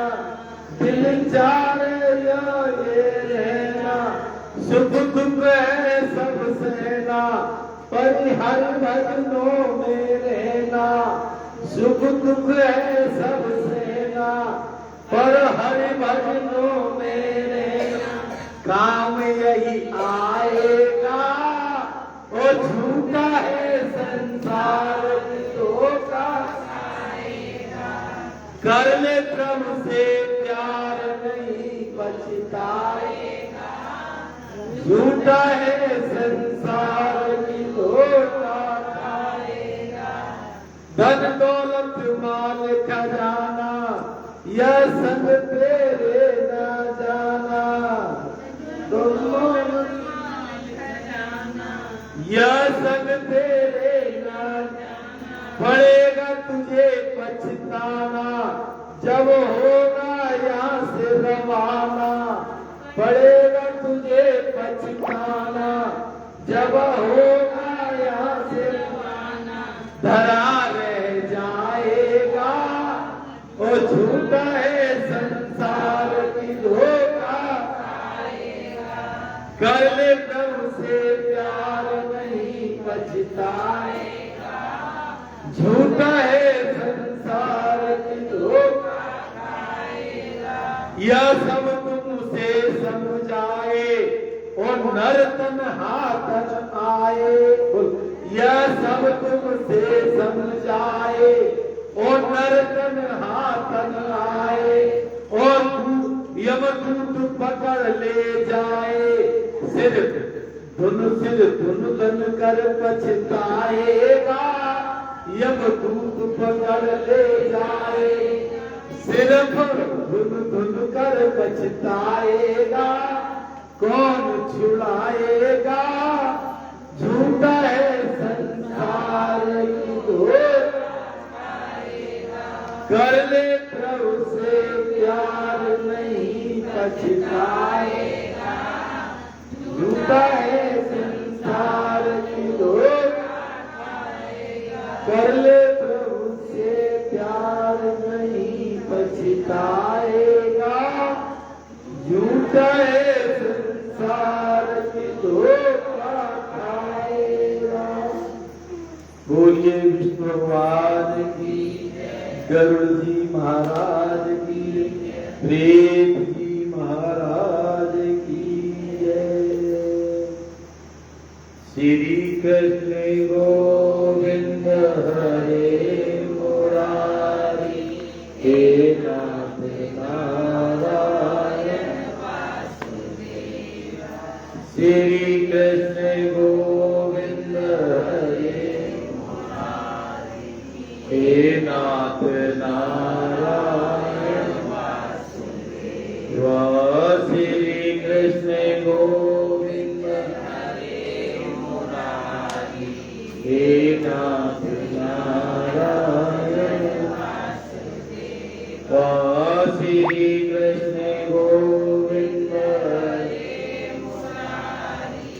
दिल चार ये रहना सुख दुख है सब सहना पर हर भजनों में रहना सुख दुख है सब सहना पर हर भजनों में रहना काम यही आएगा वो झूठा है संसार की धोखा खाएगा कर ले प्रभु से प्यार नहीं पछताएगा झूठा है संसार की धोखा खाएगा धन दौलत माल खजाना यह संग तेरे न जाना दोनों यह संग तेरे ना पड़ेगा तुझे पछताना जब होगा यहाँ से रवाना पड़ेगा तुझे पछताना जब होगा यहाँ से रवाना धरा रह जाएगा वो झूठा है संसार की धोखा खाएगा कर ले प्रभु से प्यार नहीं पछताएगा झूठा है संसार की धोखा खाएगा यह सब तुमसे समझाए और नर्तन हाथन आए यह सब तुमसे समझाए और नर्तन हाथन आए और यमदूत पकड़ ले जाए सिर धुन कर पछताएगा यमदूत पकड़ ले जाए सिर पर धुन कर पछताएगा कौन छुड़ाएगा, झूठा है संसार की धोख, कर ले प्रभु से प्यार नहीं पछताएगा, झूठा है संसार की धोख, कर ले प्रभु से प्यार नहीं पछताएगा, झूठा है संसार की धोखा खाएगा। बोलिए विष्णु भगवान की, गरुड़ जी महाराज की, प्रेत जी महाराज की जय। श्री कृष्ण गोविंद हरे मुरारी, हे नाथ नारायण वासुदेव। श्री कृष्ण गोविंद हरे मुरारी, हे नाथ नारायण वासुदेव। श्री कृष्ण गोविंद हरे मुरारी, हे नाथ नारायण वासुदेव। श्री कृष्ण गोविंद हरे मुरारी,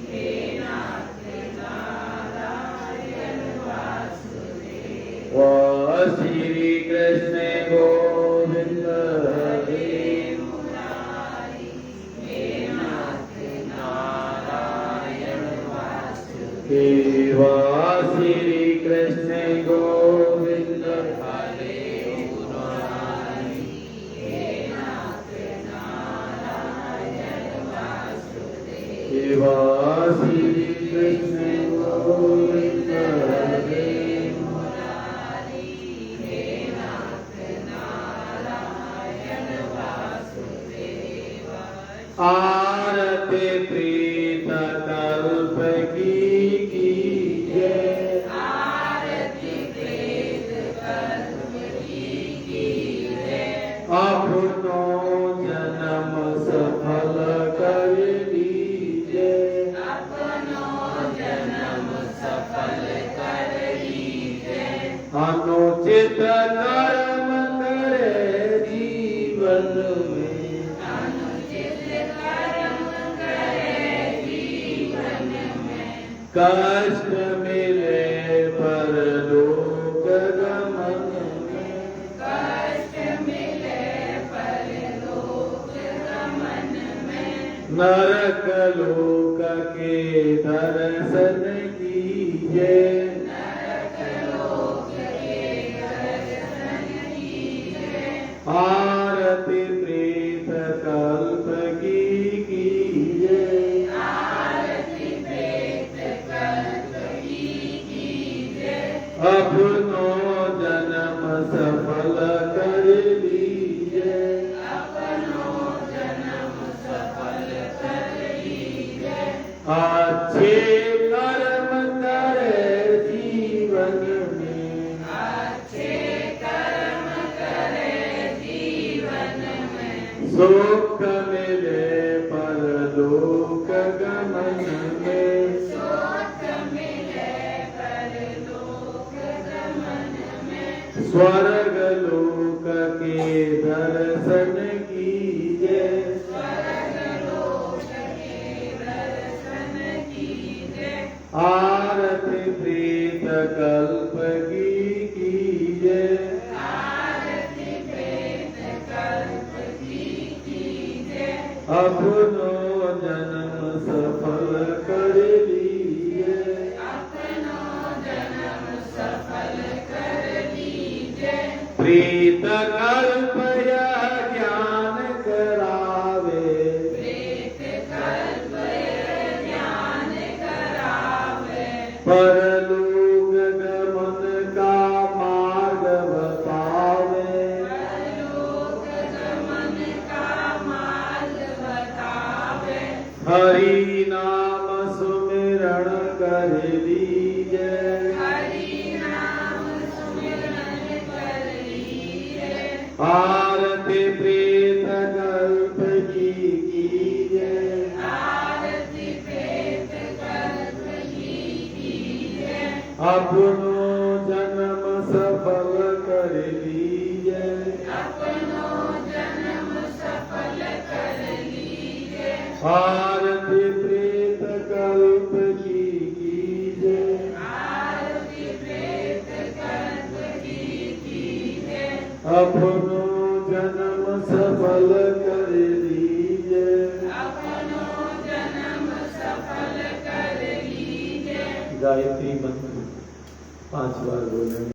हे नाथ नारायण वासुदेव। श्री कृष्ण गोविंद हरे मुरारी, हे नाथ नारायण वासुदेव। श्री कृष्ण गोविंद हरे मुरारी, हे नाथ नारायण वासुदेव। श्री कृष्ण गोविंद हरे मुरारी, हे नाथ नारायण वासुदेव। आरती प्रीत कल्प की जय, आरती प्रीत कल्प की जय। अपनो जन्म सफल कर लीजिए, अपनो जन्म सफल कर लीजिए। अनुचित कर्म करे जीवन में, अनुचित कर्म करे जीवन में। कष्ट मिले परलोक गमन में, कष्ट मिले परलोक गमन में। नरक लोक के दर्शन कीजिए, नरक लोक के दर्शन कीजिए। आरती प्रीत कल्प की कीजिए, आरती प्रीत कल्प की कीजिए। अपनो जन्म सफल कर लीजिए, अपनो जन्म सफल कर लीजिए। अच्छे कर्म करे जीवन में, अच्छे कर्म करे जीवन में। सुख मिले परलोक गमन में, सुख मिले परलोक गमन में। स्वर्ग लोक के दर्शन कीजिए, स्वर्ग लोक के दर्शन कीजिए। आरती प्रीत कल्प की कीजिए, आरती प्रीत कल्प की कीजिए। अपनो जन्म सफल कर लीजिए, अपनो जन्म सफल कर लीजिए। प्रीत कल्प यह ज्ञान करावे, प्रीत कल्प यह ज्ञान करावे। परलोक गमन का मार्ग बतावे, परलोक गमन का मार्ग बतावे। हरि नाम सुमिरण कर लीजिए, हरि नाम सुमिरण कर लीजिए। आरती प्रीत कल्प की कीजिए, अपनो जन्म सफल कर लीजे, आरती प्रेत कल्प की कीजे, अपनो जन्म सफल कर लीजे, गायत्री मंत्र 5 बार बोलेंगे।